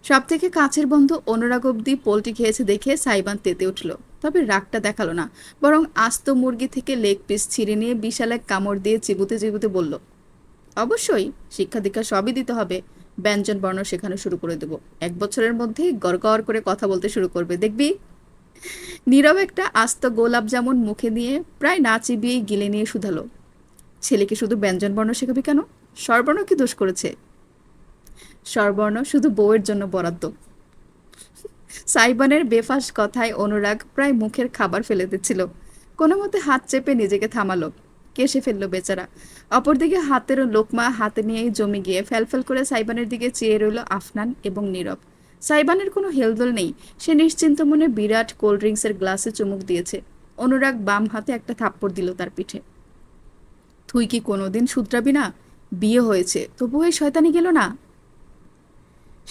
সব থেকে কাছের বন্ধু অনুরাগ অব্দি পোলট্রি খেয়েছে দেখে সাইবান তেতে উঠল। তবে রাগটা দেখালো না, বরং আস্ত মুরগি থেকে লেগ পিস ছিঁড়ে নিয়ে বিশাল এক কামড় দিয়ে চিবুতে চিবুতে বলল, অবশ্যই শিক্ষা দীক্ষা সবই দিতে হবে। ব্যঞ্জন বর্ণ শেখানো শুরু করে দেব। 1 বছরের মধ্যেই গড়গড় করে কথা বলতে শুরু করবে, দেখবি। নীরব একটা আস্ত গোলাপ জামুন মুখে দিয়ে প্রায় না চিবিয়েই গিলে নিয়ে শুধালো, ছেলেকে শুধু ব্যঞ্জন বর্ণ শেখাবি কেন? স্বরবর্ণ কি দোষ করেছে? স্বরবর্ণ শুধু বউয়ের জন্য বরাদ্দ। সাইবানের বেফাস কথায় অনুরাগ প্রায় মুখের খাবার ফেলে দিচ্ছিল। কোনো মতে হাত চেপে নিজেকে থামালো। কেসে ফেললো বেচারা। অপরদিকে হাতের লোকমা হাতে নিয়েই জমে গিয়ে ফ্যালফ্যাল করে সাইবানের দিকে চেয়ে রইল আফনান এবং নীরব। সাইবানের কোনো হেলদোল নেই। সে নিশ্চিন্ত মনে বিরাট কোল্ড ড্রিঙ্কসের গ্লাসে চুমুক দিয়েছে। অনুরাগ বাম হাতে একটা থাপ্পড় দিল তার পিঠে। তুই কি কোনোদিন শুধরাবি না? বিয়ে হয়েছে তবু এই শয়তানি গেল না?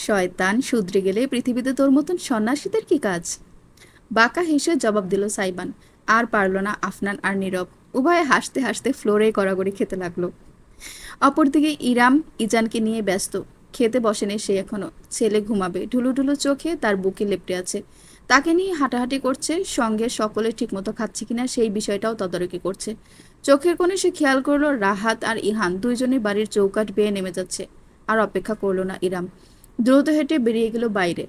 শয়তান শুধরে গেলে পৃথিবীতে তোর মতন সন্ন্যাসীদের কি কাজ? বাঁকা হেসে জবাব দিল সাইবান। আর পারল না আফনান আর নীরব। উভয়ে হাসতে হাসতে ফ্লোরে গড়াগড়ি খেতে লাগলো। অপরদিকে ইরাম ইজানকে নিয়ে ব্যস্ত। খেতে বসেনি সে এখনো। ছেলে ঘুমাবে, ঢুলু ঢুলু চোখে তার বুকে লেপ্টে আছে। তাকে নিয়ে হাঁটাহাঁটি করছে, সঙ্গে সকলে ঠিকমতো খাচ্ছে কিনা সেই বিষয়টাও তদারকি করছে। চোখের কোণে সে খেয়াল করলো রাহাত আর ইহান দুইজনই বাড়ির চৌকাঠ বেয়ে নেমে যাচ্ছে। আর অপেক্ষা করলো না ইরাম। দ্রুত হেঁটে বেরিয়ে গেল বাইরে।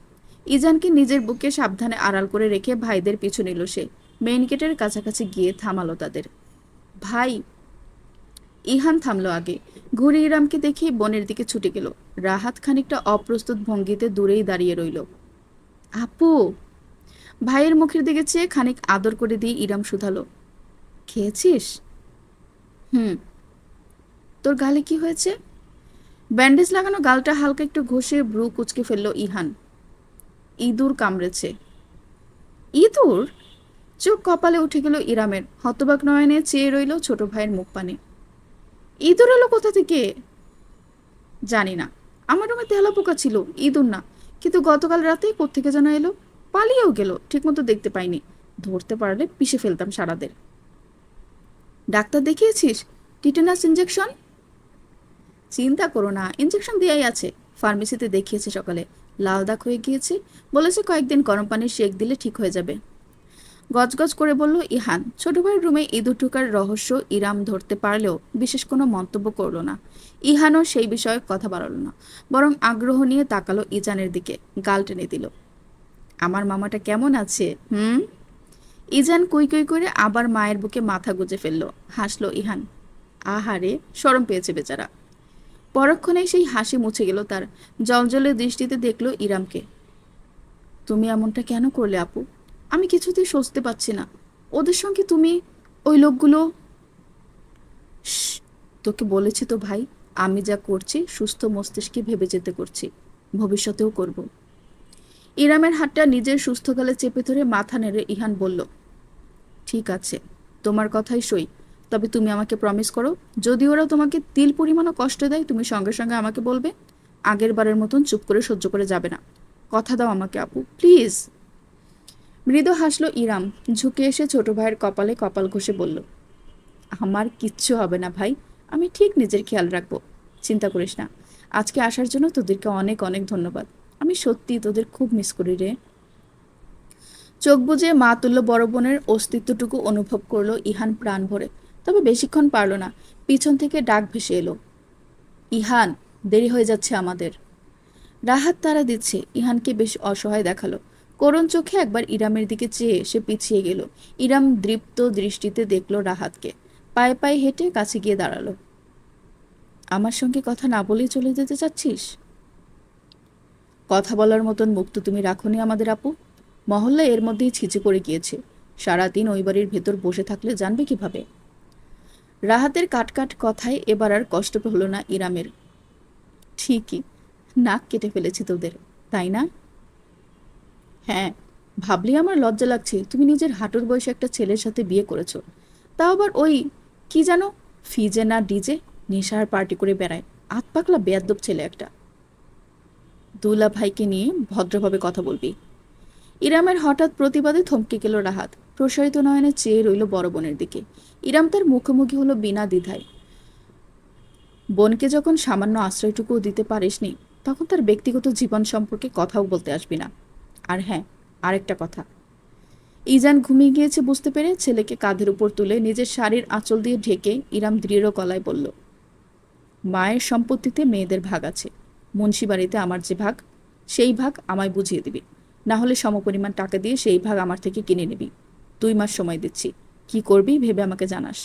ইজানকে নিজের বুকে সাবধানে আড়াল করে রেখে ভাইদের পিছু নিল সে। মেইন গেটের কাছাকাছি গিয়ে থামালো তাদের। ভাই, ইহান থামলো আগে। ঘুরে ইরামকে দেখে বনের দিকে ছুটে গেল। রাহাত খানিকটা অপ্রস্তুত ভঙ্গিতে দূরেই দাঁড়িয়ে রইল। আপু! ভাইয়ের মুখের দিকে চেয়ে খানিক আদর করে দিয়ে ইরাম শুধালো, খেয়েছিস? হুম। তোর গালে কি হয়েছে? ব্যান্ডেজ লাগানো গালটা হালকা একটু ঘষে ভ্রু কুচকে ফেলল ইহান। ইঁদুর কামড়েছে। ইঁদুর? চোখ কপালে উঠে গেল ইরামের। হতবাক নয়নে চেয়ে রইল ছোট ভাইয়ের মুখ পানে। ইঁদুর এলো কোথা থেকে? জানি না। আমার রুমে তেলাপোকা ছিল, ইঁদুর না। কিন্তু গতকাল রাতে কোত্থেকে যেন এলো। পালিয়েও গেল, ঠিকমতো দেখতে পাইনি। ধরতে পারলে পিষে ফেলতাম সারাদের। ডাক্তার দেখিয়েছিস? Tetanus injection? চিন্তা করো না, ইঞ্জেকশন দেয়াই আছে। ফার্মেসিতে দেখিয়েছে সকালে। লাল দাগ হয়ে গিয়েছে। বলেছে কয়েকদিন গরম পানির শেক দিলে ঠিক হয়ে যাবে। গজগজ করে বলল ইহান। ছোট ভাইয়ের রুমে ইঁদুর ঢোকার রহস্য ইরাম ধরতে পারলেও বিশেষ কোনো মন্তব্য করল না। ইহানও সেই বিষয়ে কথা বাড়াল না, বরং আগ্রহ নিয়ে তাকালো ইজানের দিকে। গাল টেনে দিল। আমার মামাটা কেমন আছে? হুম? ইজান কুই কুই করে আবার মায়ের বুকে মাথা গুজে ফেলল। হাসলো ইহান। আহারে, শরম পেয়েছে বেচারা। পরক্ষণেই সেই হাসি মুছে গেল তার। জলজলে দৃষ্টিতে দেখল ইরামকে। তুমি এমনটা কেন করলে আপু? আমি কিছুতেই সইতে পারছি না। ওদের সঙ্গে তুমি, ওই লোকগুলো। শ্, তোকে বলেছি তো ভাই, আমি যা করছি সুস্থ মস্তিষ্কে ভেবে যেতে করছি। ভবিষ্যতেও করব। ইরামের হাতটা নিজের সুস্থ গালে চেপে ধরে মাথা নেড়ে ইহান বলল, ঠিক আছে, তোমার কথাই সই। তবে তুমি আমাকে প্রমিস করো, যদি ওরা তোমাকে তিল পরিমাণও কষ্ট দেয় তুমি সঙ্গে সঙ্গে আমাকে বলবে। আগের বারের মতন চুপ করে সহ্য করে যাবে না। কথা দাও আমাকে আপু, প্লিজ। মৃদু হাসলো ইরাম। ঝুঁকে এসে ছোট ভাইয়ের কপালে কপাল ঘষে বলল, আমার কিচ্ছু হবে না ভাই। আমি ঠিক নিজের খেয়াল রাখবো। চিন্তা করিস না। আজকে আসার জন্য তোদেরকে অনেক অনেক ধন্যবাদ। আমি সত্যি তোদের খুব মিস করি রে। চোখ বুজে মা তুল্য বড় বোনের অস্তিত্বটুকু অনুভব করলো ইহান প্রাণ ভরে। তবে বেশিক্ষণ পারল না। পিছন থেকে ডাক ভেসে এলো, ইহান, দেরি হয়ে যাচ্ছে আমাদের। রাহাত তাড়া দিচ্ছে। ইহানকে বেশ অসহায় দেখালো। করুণ চোখে একবার ইরামের দিকে চেয়ে সে পিছিয়ে গেল। ইরাম দৃপ্ত দৃষ্টিতে দেখল রাহাতকে। পায়ে পায়ে হেঁটে কাছে গিয়ে দাঁড়ালো। আমার সঙ্গে কথা না বলেই চলে যেতে চাচ্ছিস? কথা বলার মতন মুখ তো তুমি রাখোনি আমাদের আপু। মহল্লা এর মধ্যেই ছিচে পড়ে গিয়েছে। সারাদিন ওই বাড়ির ভেতর বসে থাকলে জানবে কিভাবে? রাহাতের কাটকাট কথায় এবার আর কষ্ট হলো না ইরামের। ঠিকই, নাক কেটে ফেলেছি তোদের, তাই না? হ্যাঁ, ভাবলি আমার লজ্জা লাগছে তুমি নিজের হাঁটুর বয়সে একটা ছেলের সাথে বিয়ে করেছো। তাও আবার ওই, কি জানো, ফিজে না ডিজে, নেশার পার্টি করে বেড়ায়। আতপাকলা বেয়াদ্দব ছেলে একটা। দুলা ভাইকে নিয়ে ভদ্রভাবে কথা বলবি। ইরামের হঠাৎ প্রতিবাদে থমকে গেল রাহাত। প্রসারিত নয়নে চেয়ে রইল বড় বোনের দিকে। ইরাম তার মুখোমুখি হলো বিনা দ্বিধায়। বোনকে যখন সামান্য আশ্রয়টুকুও দিতে পারিসনি, তখন তার ব্যক্তিগত জীবন সম্পর্কে কথাও বলতে আসবি না। আর হ্যাঁ, আরেকটা কথা। ইজান ঘুমিয়ে গিয়েছে বুঝতে পেরে ছেলেকে কাঁধের উপর তুলে নিজের শাড়ির আঁচল দিয়ে ঢেকে ইরাম দৃঢ় গলায় বলল, মায়ের সম্পত্তিতে মেয়েদের ভাগ আছে। মুন্সিবাড়িতে আমার যে ভাগ, সেই ভাগ আমায় বুঝিয়ে দিবি। না হলে সমপরিমাণ টাকা দিয়ে সেই ভাগ আমার থেকে কিনে নিবি। 2 মাস সময় দিচ্ছি। কি করবি ভেবে আমাকে জানাস।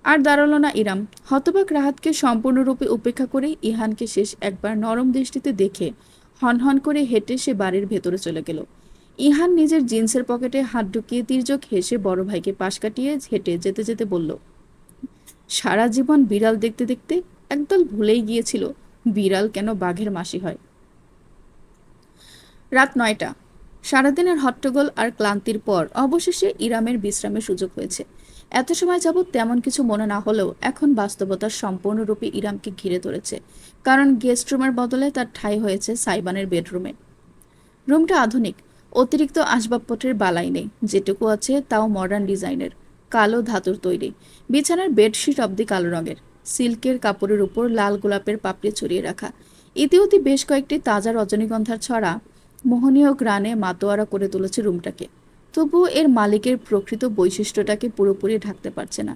আর দাঁড়ালো না ইরাম। হতবাক রাহাতকে সম্পূর্ণরূপে উপেক্ষা করে ইহানকে শেষ একবার নরম দৃষ্টিতে দেখে হনহন করে হেঁটে সে বাড়ির ভেতরে চলে গেল। ইহান নিজের জিন্সের পকেটে হাত ঢুকিয়ে তির্যক হেসে বড় ভাইকে পাশ কাটিয়ে হেঁটে যেতে যেতে বলল, সারা জীবন বিড়াল দেখতে দেখতে একদল ভুলেই গিয়েছিল বিড়াল কেন বাঘের মাসি হয়। রাত 9টা। সারাদিনের হট্টগোল আর ক্লান্তির পর অবশেষে ইরামের বিশ্রামের সুযোগ হয়েছে। এত সময় যাবৎ তেমন কিছু মনে না হলেও এখন বাস্তবতা সম্পূর্ণরূপে ইরামকে ঘিরে ধরেছে। কারণ গেস্ট রুমের বদলে তার ঠাঁই হয়েছে সাইবানের বেডরুমে। রুমটা আধুনিক। অতিরিক্ত আসবাবপত্রের বালাই নেই। যেটুকু আছে তাও মডার্ন ডিজাইনের। কালো ধাতুর তৈরি। বিছানার বেডশিট অবধি কালো রঙের। সিল্কের কাপড়ের উপর লাল গোলাপের পাপড়ি ছড়িয়ে রাখা। ইতিউতি বেশ কয়েকটি তাজা রজনীগন্ধার ছড়া মোহনীয় গ্রানে মাতোয়ারা করে তুলেছে রুমটাকে। তবুও এর মালিকের প্রকৃত বৈশিষ্ট্যটাকে পুরোপুরি ঢাকতে পারছে না।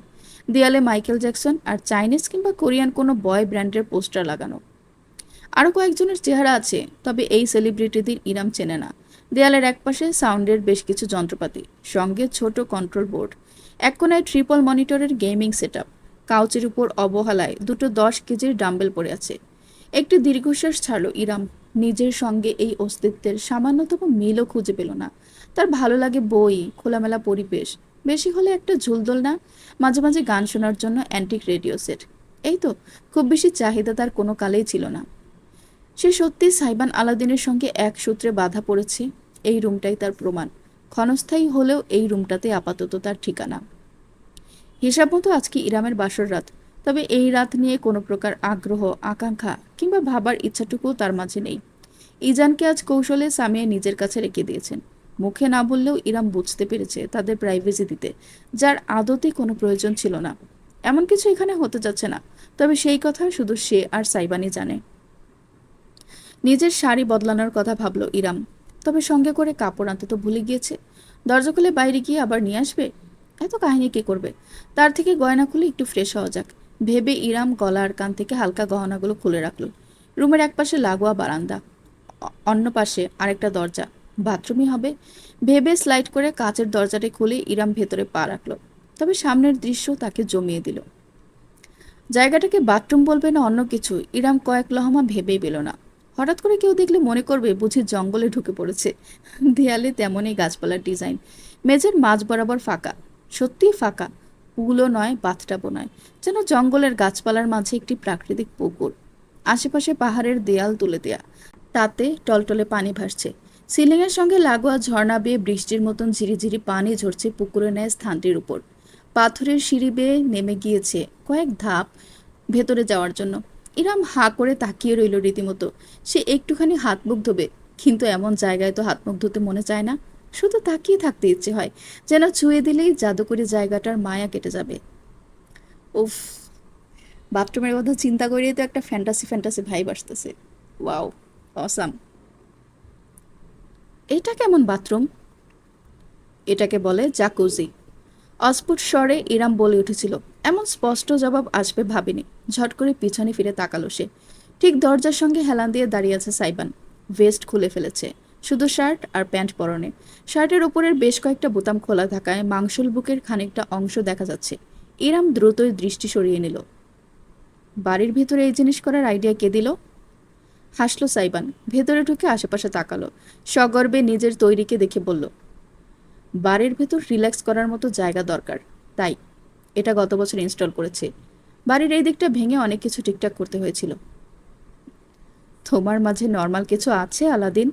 দেয়ালে মাইকেল জ্যাকসন আর চাইনিজ কিংবা কোরিয়ান কোনো বয় ব্র্যান্ডের পোস্টার লাগানো। আরও কয়েকজনের চেহারা আছে, তবে এই সেলিব্রিটিদের ইরাম চেনে না। দেয়ালের একপাশে সাউন্ডের বেশ কিছু যন্ত্রপাতি, সঙ্গে ছোট কন্ট্রোল বোর্ড। এক কোনায় ট্রিপল মনিটরের গেমিং সেটআপ। কাউচের উপর অবহেলায় দুটো 10 কেজির ডাম্বেল পড়ে আছে। একটি দীর্ঘশ্বাস ছাড়ল ইরাম। নিজের সঙ্গে এই অস্তিত্বের সামান্যতম মিলও খুঁজে পেল না। তার ভালো লাগে বই, খোলামেলা পরিবেশ, বেশি হলে একটা ঝুলদোলনা, মাঝে মাঝে গান শোনার জন্য অ্যান্টিক রেডিও সেট। এই তো, খুব বেশি চাহিদা তার কোনো কালেই ছিল না। সে সত্যি সাইবান আলাদিনের সঙ্গে এক সূত্রে বাঁধা পড়েছে। এই রুমটাই তার প্রমাণ। ক্ষণস্থায়ী হলেও এই রুমটাতে আপাতত তার ঠিকানা। হিসাব মতো আজকে ইরামের বাসর রাত। তবে এই রাত নিয়ে কোনো প্রকার আগ্রহ, আকাঙ্ক্ষা কিংবা ভাবার ইচ্ছাটুকুও তার মাঝে নেই। ইজানকে আজ কৌশলে সামিয়া নিজের কাছে রেখে দিয়েছেন। মুখে না বললেও ইরাম বুঝতে পেরেছে তাদের প্রাইভেসি দিতে, যার আদতে কোনো প্রয়োজন ছিল না। এমন কিছু এখানে হতে যাচ্ছে না, তবে সেই কথা শুধু সে আর সাইবানি জানে। নিজের শাড়ি বদলানোর কথা ভাবল ইরাম, তবে সঙ্গে করে কাপড় আনতে তো ভুলে গিয়েছে। দরজা খুলে বাইরে গিয়ে আবার নিয়ে আসবে? এত কাহিনী কে করবে? তার থেকে গয়না খুলে একটু ফ্রেশ হওয়া যাক ভেবে ইরাম গলা আর কান থেকে হালকা গহনাগুলো খুলে রাখলো। রুমের একপাশে লাগোয়া বারান্দা, অন্য পাশে আরেকটা দরজা, বাথরুমই হবে ভেবে স্লাইড করে কাচের দরজাটা খুলে ইরাম ভেতরে পা রাখলো। তবে সামনের দৃশ্য তাকে জমিয়ে দিল। জায়গাটাকে বাথরুম বলবে না অন্য কিছু, ইরাম কয়েক লহমা ভেবেই পেল না। হঠাৎ করে কেউ দেখলে মনে করবে বুঝি জঙ্গলে ঢুকে পড়েছে। দেয়ালে তেমনই গাছপালার ডিজাইন, মেঝের মাঝ বরাবর ফাঁকা, সত্যিই ফাঁকা। পুলও নয়, বাথটাবও নয়, যেন জঙ্গলের গাছপালার মাঝে একটি প্রাকৃতিক পুকুর। আশেপাশে পাহাড়ের দেয়াল তুলে দেয়া, তাতে টলটলে পানি ভাসছে। সিলিংয়ের সঙ্গে লাগোয়া ঝর্ণা বেয়ে বৃষ্টির মতন ঝিরিঝিরি পানি ঝরছে পুকুরে নেয় স্থানটির উপর। পাথরের সিঁড়ি বেয়ে নেমে গিয়েছে কয়েক ধাপ ভেতরে যাওয়ার জন্য। ইরাম হাঁ করে তাকিয়ে রইল রীতিমতো। সে একটুখানি হাত মুখ ধোবে, কিন্তু এমন জায়গায় তো হাত মুখ ধুতে মনে চায় না। শুধু তাকিয়ে থাকতে ইচ্ছে হয়, যেন ছুঁয়ে দিলেই জাদুকরি জায়গাটার মায়া কেটে যাবে। উফ, বাথরুমের কথা চিন্তা করিয়ে তো একটা ফ্যান্টাসি ফ্যান্টাসি ভাইব আসতেছে। Wow, awesome. এটা কেমন বাথরুম? এটাকে বলে জাকুজি। অস্ফুট স্বরে ইরাম বলে উঠেছিল। এমন স্পষ্ট জবাব আসবে ভাবিনি। ঝট করে পিছনে ফিরে তাকালো সে। ঠিক দরজার সঙ্গে হেলান দিয়ে দাঁড়িয়ে আছে সাইবান। ভেস্ট খুলে ফেলেছে, শুধু শার্ট আর প্যান্ট পরনে। শার্টের ওপরের বেশ কয়েকটা বোতাম খোলা থাকায় মাংসল বুকের খানিকটা অংশ দেখা যাচ্ছে। ইরাম দ্রুতই দৃষ্টি সরিয়ে নিল। বাড়ির ভেতরে এই জিনিস করার আইডিয়া কে দিল? হাসলো সাইবান। ভেতরে ঢুকে আশেপাশে তাকালো। সগর্বে নিজের তৈরিকে দেখে বলল, বাড়ির ভেতর রিল্যাক্স করার মতো জায়গা দরকার, তাই এটা গত বছর ইনস্টল করেছে। বাড়ির এই দিকটা ভেঙে অনেক কিছু ঠিকঠাক করতে হয়েছিল। তোমার মাঝে নর্মাল কিছু আছে আলাদিন?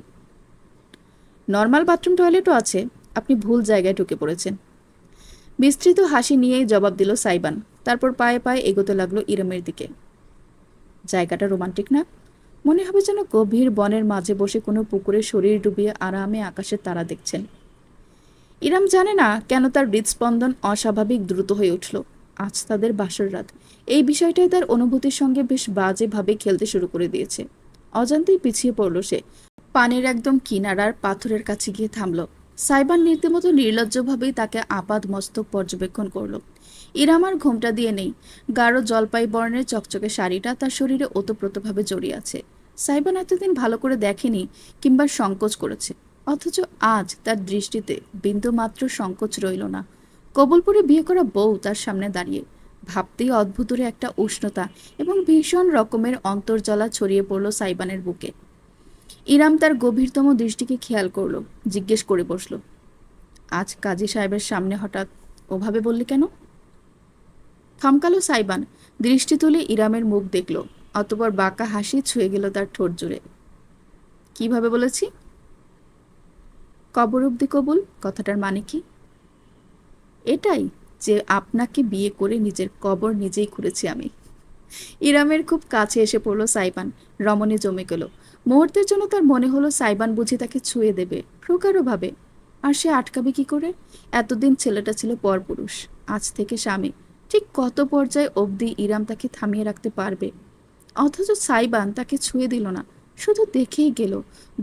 নর্মাল বাথরুম টয়লেটও আছে, আপনি ভুল জায়গায় ঢুকে পড়েছেন। বিস্তৃত হাসি নিয়েই জবাব দিল সাইবান। তারপর পায়ে পায়ে এগোতে লাগলো ইরামের দিকে। জায়গাটা রোমান্টিক না? মনে হবে যেন গভীর বনের মাঝে বসে কোনো পুকুরে শরীর ডুবিয়ে আরামে আকাশের তারা দেখছেন। ইরাম জানে না কেন তার হৃদস্পন্দন অস্বাভাবিক দ্রুত হয়ে উঠল। আজ তাদের বাসর রাত। এই বিষয়টাই তার অনুভূতির সঙ্গে বেশ বাজেভাবে খেলতে শুরু করে দিয়েছে। অজান্তেই পিছিয়ে পড়ল সে। পানির একদম কিনারার পাথরের কাছে গিয়ে থামল। সাইবান রীতিমতো নির্লজ্জভাবেই তাকে আপাদ মস্তক পর্যবেক্ষণ করল। ইরাম আর ঘোমটা দিয়ে নেই। গাঢ় জলপাই বর্ণের চকচকে শাড়িটা তার শরীরে ওতপ্রোতভাবে জড়িয়ে আছে। সাইবান এতদিন ভালো করে দেখেনি কিংবা সংকোচ করেছে, অথচ আজ তার দৃষ্টিতে বিন্দুমাত্র সংকোচ রইল না। কবলপুরে বিয়ে করা বউ তার সামনে দাঁড়িয়ে। ভাবতেই অদ্ভুতরে একটা উষ্ণতা এবং ভীষণ রকমের অন্তর্জ্বালা ছড়িয়ে পড়ল সাইবানের বুকে। ইরাম তার গভীরতম দৃষ্টিকে খেয়াল করল, জিজ্ঞেস করে বসল, আজ কাজী সাহেবের সামনে হঠাৎ ওভাবে বললি কেন? থমকালো সাইবান। দৃষ্টি তুলে ইরামের মুখ দেখল, অতপর বাঁকা হাসি ছুঁয়ে গেল তার ঠোঁট জুড়ে। কিভাবে বলেছি? কবর অব্দি কবুল কথাটার মানে কি? এটাই যে আপনাকে বিয়ে করে নিজের কবর নিজেই খুঁড়েছি আমি। ইরামের খুব কাছে এসে পড়ল সাইবান। রমণী জমে গেল। মুহূর্তের জন্য তার মনে হলো সাইবান বুঝি তাকে ছুঁয়ে দেবে প্রকারভাবে। আর সে আটকাবে কি করে? এতদিন ছেলেটা ছিল পরপুরুষ, আজ থেকে স্বামী। ঠিক কত পর্যায়ে অবধি ইরাম তাকে থামিয়ে রাখতে পারবে? অথচ সাইবান তাকে ছুঁয়ে দিল না, শুধু দেখেই গেল।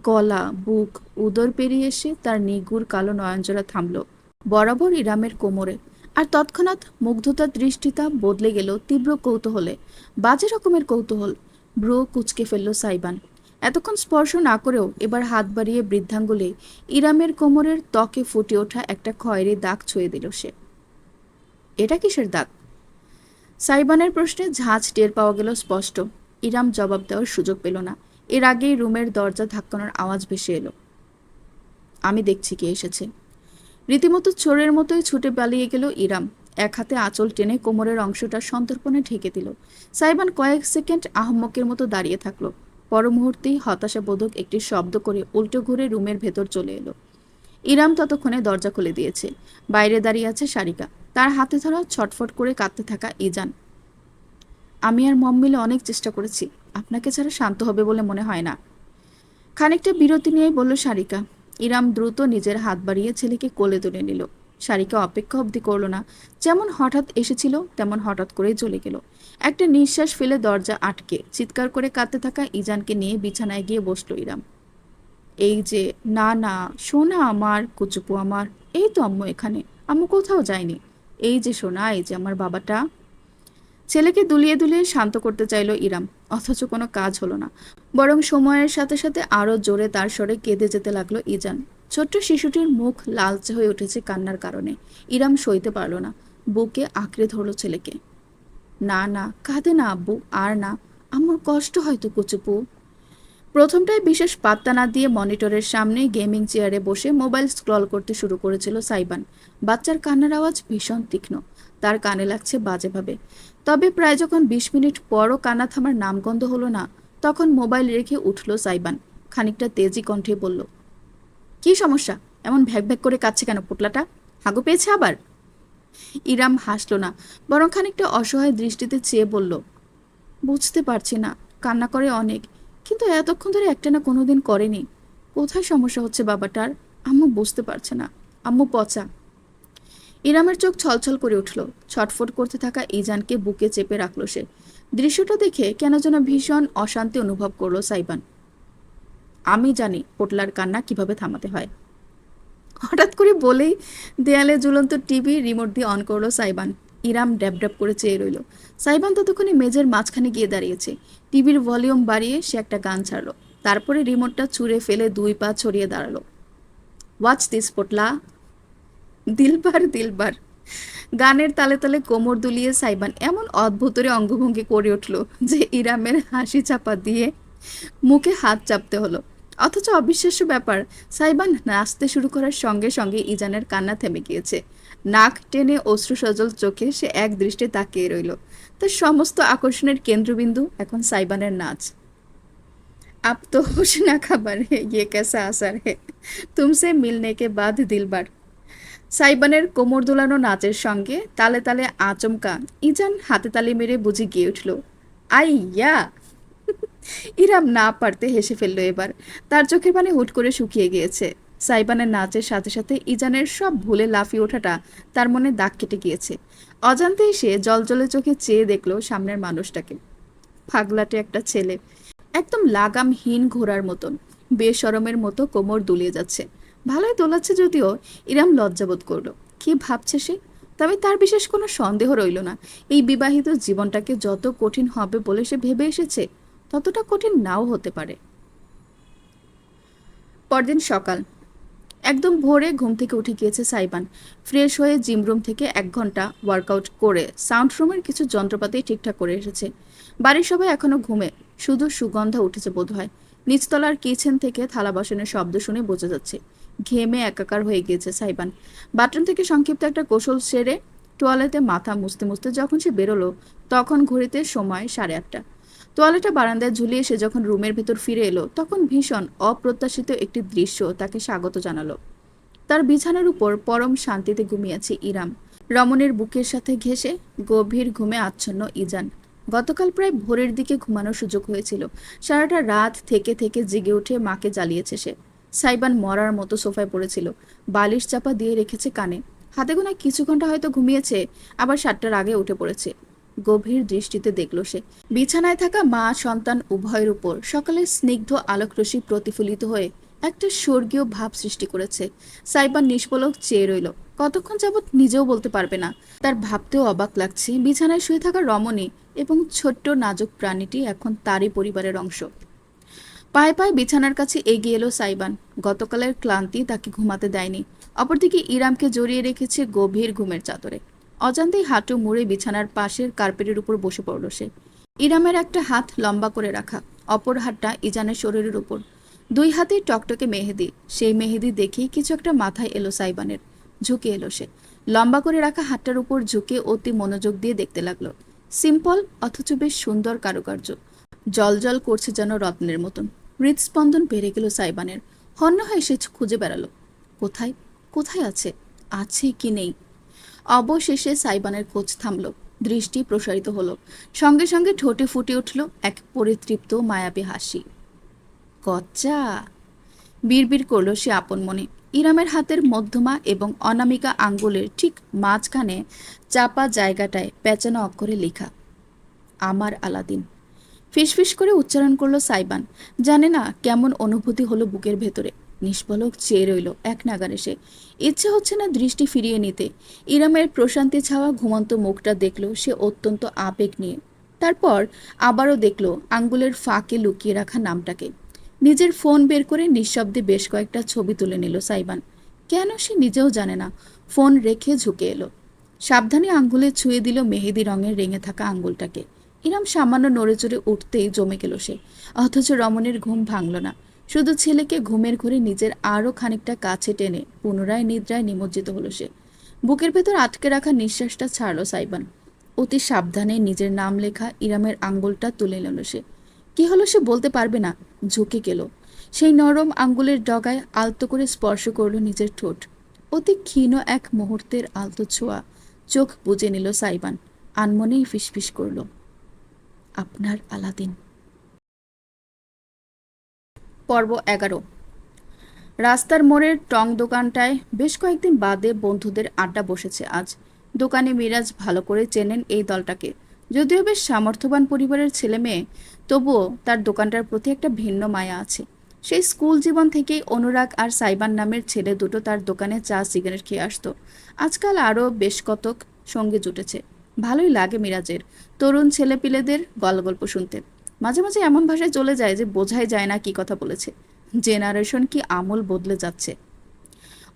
গলা, বুক, উদর পেরিয়ে এসে তার নিগুড় কালো নয়নজোড়া থামল বরাবর ইরামের কোমরে। আর তৎক্ষণাৎ মুগ্ধতার দৃষ্টিটা বদলে গেল তীব্র কৌতূহলে, বাজে রকমের কৌতূহল। ভ্রু কুঁচকে ফেলল সাইবান। এতক্ষণ স্পর্শ না করেও এবার হাত বাড়িয়ে বৃদ্ধাঙ্গুলে ইরামের কোমরের ত্বকে ফুটে ওঠা একটা খয়েরি দাগ ছুঁয়ে দিল সে। এটা কিসের দাগ? সাইবানের প্রশ্নে ঝাঁজ টের পাওয়া গেল স্পষ্ট। ইরাম জবাব দেওয়ার সুযোগ পেল না। এর আগেই রুমের দরজা ধাক্কানোর আওয়াজ ভেসে এলো। আমি দেখছি কে এসেছে। রীতিমতো চোরের মতোই ছুটে পালিয়ে গেল ইরাম। এক হাতে আঁচল টেনে কোমরের অংশটা সন্তর্পণে ঢেকে দিল। সাইবান কয়েক সেকেন্ড আহম্মকের মতো দাঁড়িয়ে থাকলো। পর মুহূর্তেই হতাশাবোধক একটি শব্দ করে উল্টো ঘুরে রুমের ভেতর চলে এলো। ইরাম ততক্ষণে দরজা খুলে দিয়েছে। বাইরে দাঁড়িয়ে আছে সারিকা, তার হাতে ধরা ছটফট করে কাঁদতে থাকা ইজান। আমি আর মম মিলে অনেক চেষ্টা করেছি, আপনাকে ছাড়া শান্ত হবে বলে মনে হয় না। খানিকটা বিরতি নিয়েই বলল সারিকা। ইরাম দ্রুত নিজের হাত বাড়িয়ে ছেলেকে কোলে তুলে নিল। সারিকা অপেক্ষা অবধি করল না। যেমন হঠাৎ এসেছিল তেমন হঠাৎ করেই চলে গেল। একটা নিঃশ্বাস ফেলে দরজা আটকে চিৎকার করে কাঁদতে থাকা ইজানকে নিয়ে বিছানায় গিয়ে বসল ইরাম। এই যে, না না, সোনা আমার, কুচুপু আমার, এই তো আম্মু এখানে, আম্মু কোথাও যায়নি। এই যে সোনা, এই যে আমার বাবাটা। ছেলেকে দুলিয়ে দুলিয়ে শান্ত করতে চাইল ইরাম, অথচ কোনো কাজ হলো না। বরং সময়ের সাথে সাথে আরো জোরে তার স্বরে কেঁদে যেতে লাগলো ইজান। ছোট্ট শিশুটির মুখ লালচে হয়ে উঠেছে কান্নার কারণে। ইরাম সইতে পারল না, বুকে আঁকড়ে ধরল ছেলেকে। না না, কাঁদে না আব্বু, আর না, আমার কষ্ট হয়তো কুচুপু। প্রথমটায় বিশেষ পাত্তা না দিয়ে মনিটরের সামনে গেমিং চেয়ারে বসে মোবাইল স্ক্রল করতে শুরু করেছিল সাইবান। বাচ্চার কান্নার আওয়াজ ভীষণ তীক্ষ্ণ, তার কানে লাগছে বাজেভাবে। তবে প্রায় যখন 20 মিনিট পরও কান্না থামার নামগন্ধ হলো না, তখন মোবাইল রেখে উঠল সাইবান। খানিকটা তেজি কণ্ঠে বলল, কি সমস্যা? এমন ভ্যাক ভ্যাক করে কাঁদছে কেন পোটলাটা? হাগু পেয়েছে আবার? ইরাম হাসল না, বরং খানিকটা অসহায় দৃষ্টিতে চেয়ে বলল, বুঝতে পারছি না, কান্না করে অনেক, কিন্তু এতক্ষণ ধরে একটানা কোনোদিন করেনি। কোথায় সমস্যা হচ্ছে বাবাটার? আম্মু বুঝতে পারছে না, আম্মু পচা। ইরামের চোখ ছলছল করে উঠল। ছটফট করতে থাকা ইজানকে বুকে চেপে রাখল সে। দৃশ্যটা দেখে কেন যেন ভীষণ অশান্তি অনুভব করলো সাইবান। আমি জানি পোটলার কান্না কিভাবে থামাতে হয়। হঠাৎ করে বলেই দেয়ালে ঝুলন্ত টিভি রিমোট দিয়ে অন করলো সাইবান। ইরাম ড্যাব ড্যাব করে চেয়ে রইল। সাইবান ততক্ষণে মেজের মাঝখানে গিয়ে দাঁড়িয়েছে। টিভির ভলিউম বাড়িয়ে সে একটা গান ছাড়লো। তারপরে রিমোটটা ছুঁড়ে ফেলে 2 পা ছড়িয়ে দাঁড়ালো। ওয়াচ দিস পোটলা, দিলবার দিলবার। গানের তালে তালে কোমর দুলিয়ে সাইবান এমন অদ্ভুতরে অঙ্গভঙ্গি করে উঠল যে ইরামের হাসি চাপা দিয়ে মুখে হাত চাপতে হলো। অথচ অবিশ্বাস্য ব্যাপার, সাইবান নাচতে শুরু করার সঙ্গে সঙ্গে ইজানের কান্না থেমে গিয়েছে। নাক টেনে অশ্রু সজল চোখে সে এক দৃষ্টে তাকিয়ে রইল। তার সমস্ত আকর্ষণের কেন্দ্রবিন্দু এখন সাইবানের নাচ। আপ তো হোশ না খাবার হে, ইয়ে কেসা আসার হে, তুমসে মিলনে কে বাদ দিলবার। সাইবানের কোমর দোলানো নাচের সঙ্গে তালে তালে আচমকা ইজান হাতে তালি মেরে বুঝি গিয়ে উঠল, আইয়া। ইরাম না পারতে হেসে ফেললো এবার। তার চোখের পানি হুট করে শুকিয়ে গিয়েছে। সাইবানের নাচের সাথে সাথে ইজানের সব ভুলে লাফিয়ে ওঠাটা তার মনে দাগ কেটে গিয়েছে। অজান্তে এসে জলজলে চোখে চেয়ে দেখলো সামনের মানুষটাকে। পাগলাটে একটা ছেলে, একদম লাগামহীন ঘোড়ার মতন বেশরমের মতো কোমর দুলিয়ে যাচ্ছে। ভালোই দোলাচ্ছে যদিও। ইরাম লজ্জাবোধ করলো। কি ভাবছে সে? তবে তার বিশেষ কোনো সন্দেহ রইল না। এই বিবাহিত জীবনটাকে যত কঠিন হবে বলে সে ভেবে এসেছে, ততটা কঠিন নাও হতে পারে। পরদিন সকাল। একদম ভোরে ঘুম থেকে উঠে গিয়েছে সাইবান। ফ্রেশ হয়ে জিম রুম থেকে 1 ঘন্টা ওয়ার্কআউট করে সাউন্ড রুমের কিছু যন্ত্রপাতি ঠিকঠাক করে এসেছে। বাড়ির সবাই এখনো ঘুমে, শুধু সুগন্ধা উঠেছে বোধহয়। নিচতলার কিচেন থেকে থালা বাসনের শব্দ শুনে বোঝা যাচ্ছে ঘেমে একাকার হয়ে গিয়েছে সাইবান। বাথরুম থেকে সংক্ষিপ্ত একটা গোসল সেরে তোয়ালেতে মাথা মুছতে মুছতে যখন সে বেরোলো, তখন ঘড়িতে সময় 8:30। তোয়ালেটা বারান্দায় ঝুলিয়ে সে যখন রুমের ভেতর ফিরে এলো, তখন ভীষণ অপ্রত্যাশিত একটি দৃশ্য তাকে স্বাগত জানালো। তার বিছানার উপর পরম শান্তিতে ঘুমিয়েছে ইরাম। রমণীর বুকের সাথে ঘেঁষে গভীর ঘুমে আচ্ছন্ন ইজান। গতকাল প্রায় ভোরের দিকে ঘুমানোর সুযোগ হয়েছিল। সারাটা রাত থেকে থেকে জেগে উঠে মাকে জ্বালিয়েছে সে। সাইবান মরার মতো সোফায় পড়েছিল, বালিশ চাপা দিয়ে রেখেছে কানে। হাতে গোনা কিছু ঘন্টা হয়তো ঘুমিয়েছে, আবার 7টার আগে উঠে পড়েছে। গভীর দৃষ্টিতে দেখল সে বিছানায় থাকা মা সন্তান উভয়ের উপর সকালের স্নিগ্ধ আলোকরশ্মি প্রতিফলিত হয়ে একটা স্বর্গীয় ভাব সৃষ্টি করেছে। সাইবান নিষ্পলক চেয়ে রইল। কতক্ষণ যাবৎ নিজেও বলতে পারবে না। তার ভাবতেও অবাক লাগছে, বিছানায় শুয়ে থাকা রমণী এবং ছোট্ট নাজুক প্রাণীটি এখন তারই পরিবারের অংশ। পায়ে পায়ে বিছানার কাছে এগিয়ে এলো সাইবান। গতকালের ক্লান্তি তাকে ঘুমাতে দেয়নি। অপরদিকে ইরামকে জড়িয়ে রেখেছে গভীর ঘুমের চাদরে। অজান্তেই হাঁটু মুড়ে বিছানার পাশের কার্পেটের উপর বসে পড়ল সে। ইরামের একটা হাত লম্বা করে রাখা, অপর হাতটা ইজানের শরীরের উপর। দুই হাতেই টকটকে মেহেদি। সেই মেহেদি দেখেই কিছু একটা মাথায় এলো সাইবানের। ঝুঁকে এলো সে। লম্বা করে রাখা হাতটার উপর ঝুঁকে অতি মনোযোগ দিয়ে দেখতে লাগলো। সিম্পল অথচ বেশ সুন্দর কারুকার্য। জলজল করছে যেন রত্নের মতন। হৃদস্পন্দন বেড়ে গেল সাইবানের। হন্য হয়ে সে খুঁজে বেড়ালো। কোথায় কোথায় আছে? আছে কি নেই? অবশেষে সাইবানের খোঁজ থামল। দৃষ্টি প্রসারিত হলো। সঙ্গে সঙ্গে ঠোঁটে ফুটে উঠল এক পরিতৃপ্ত মায়াবী হাসি। কচ্চা! বিড়বিড় করল সে আপন মনে। ইরামের হাতের মধ্যমা এবং অনামিকা আঙ্গুলের ঠিক মাঝখানে চাপা জায়গাটায় পেঁচানো অক্ষরে লেখা, আমার আলাদিন। ফিসফিস করে উচ্চারণ করলো সাইবান। জানে না কেমন অনুভূতি হলো বুকের ভেতরে। নিষ্পলক চেয়ে রইল এক নাগারে সে। ইচ্ছে হচ্ছে না দৃষ্টি ফিরিয়ে নিতে। ইরামের প্রশান্তি ছাওয়া ঘুমন্ত মুখটা দেখল সে অত্যন্ত আবেগ নিয়ে। তারপর আবারও দেখল আঙ্গুলের ফাঁকে লুকিয়ে রাখা নামটাকে। নিজের ফোন বের করে নিঃশব্দে বেশ কয়েকটা ছবি তুলে নিল সাইবান। কেন সে নিজেও জানে না। ফোন রেখে ঝুঁকে এলো। সাবধানে আঙ্গুলে ছুঁয়ে দিল মেহেদি রঙের রেঙে থাকা আঙ্গুলটাকে। ইরাম সামান্য নড়ে চড়ে উঠতেই জমে গেল সে। অথচ রমণের ঘুম ভাঙল না। শুধু ছেলেকে ঘুমের ঘরে নিজের আরও খানিকটা কাছে টেনে পুনরায় নিদ্রায় নিমজ্জিত হলো সে। বুকের ভেতর আটকে রাখা নিঃশ্বাসটা ছাড়ল সাইবান। অতি সাবধানে নিজের নাম লেখা ইরামের আঙ্গুলটা তুলে নিল সে। কি হলো সে বলতে পারবে না। ঝুঁকে গেল। সেই নরম আঙ্গুলের ডগায় আলতো করে স্পর্শ করল নিজের ঠোঁট। অতি ক্ষীণ এক মুহূর্তের আলতো ছোঁয়া। চোখ বুজে নিল সাইবান। আনমনেই ফিসফিস করল, আপনার আলাদিন। পর্ব 11। রাস্তার মোড়ের টং দোকানটায় বেশ কয়েকদিন বাদে বন্ধুদের আড্ডা বসেছে আজ। দোকানে মিরাজ ভালো করে চেনেন এই দলটাকে। যদিও বেশ সামর্থ্যবান পরিবারের ছেলে মেয়ে, তবুও তার দোকানটার প্রতি একটা ভিন্ন মায়া আছে। সেই স্কুল জীবন থেকেই অনুরাগ আর সাইবান নামের ছেলে দুটো তার দোকানে চা সিগারেট খেয়ে আসতো। আজকাল আরও বেশ কতক সঙ্গে জুটেছে। ভালোই লাগে মিরাজের তরুণ ছেলেপিলেদের গল্প শুনতে। মাঝে মাঝে এমন ভাষায় চলে যায় যে বোঝাই যায় না কি কথা বলেছে। জেনারেশন কি আমল বদলে যাচ্ছে।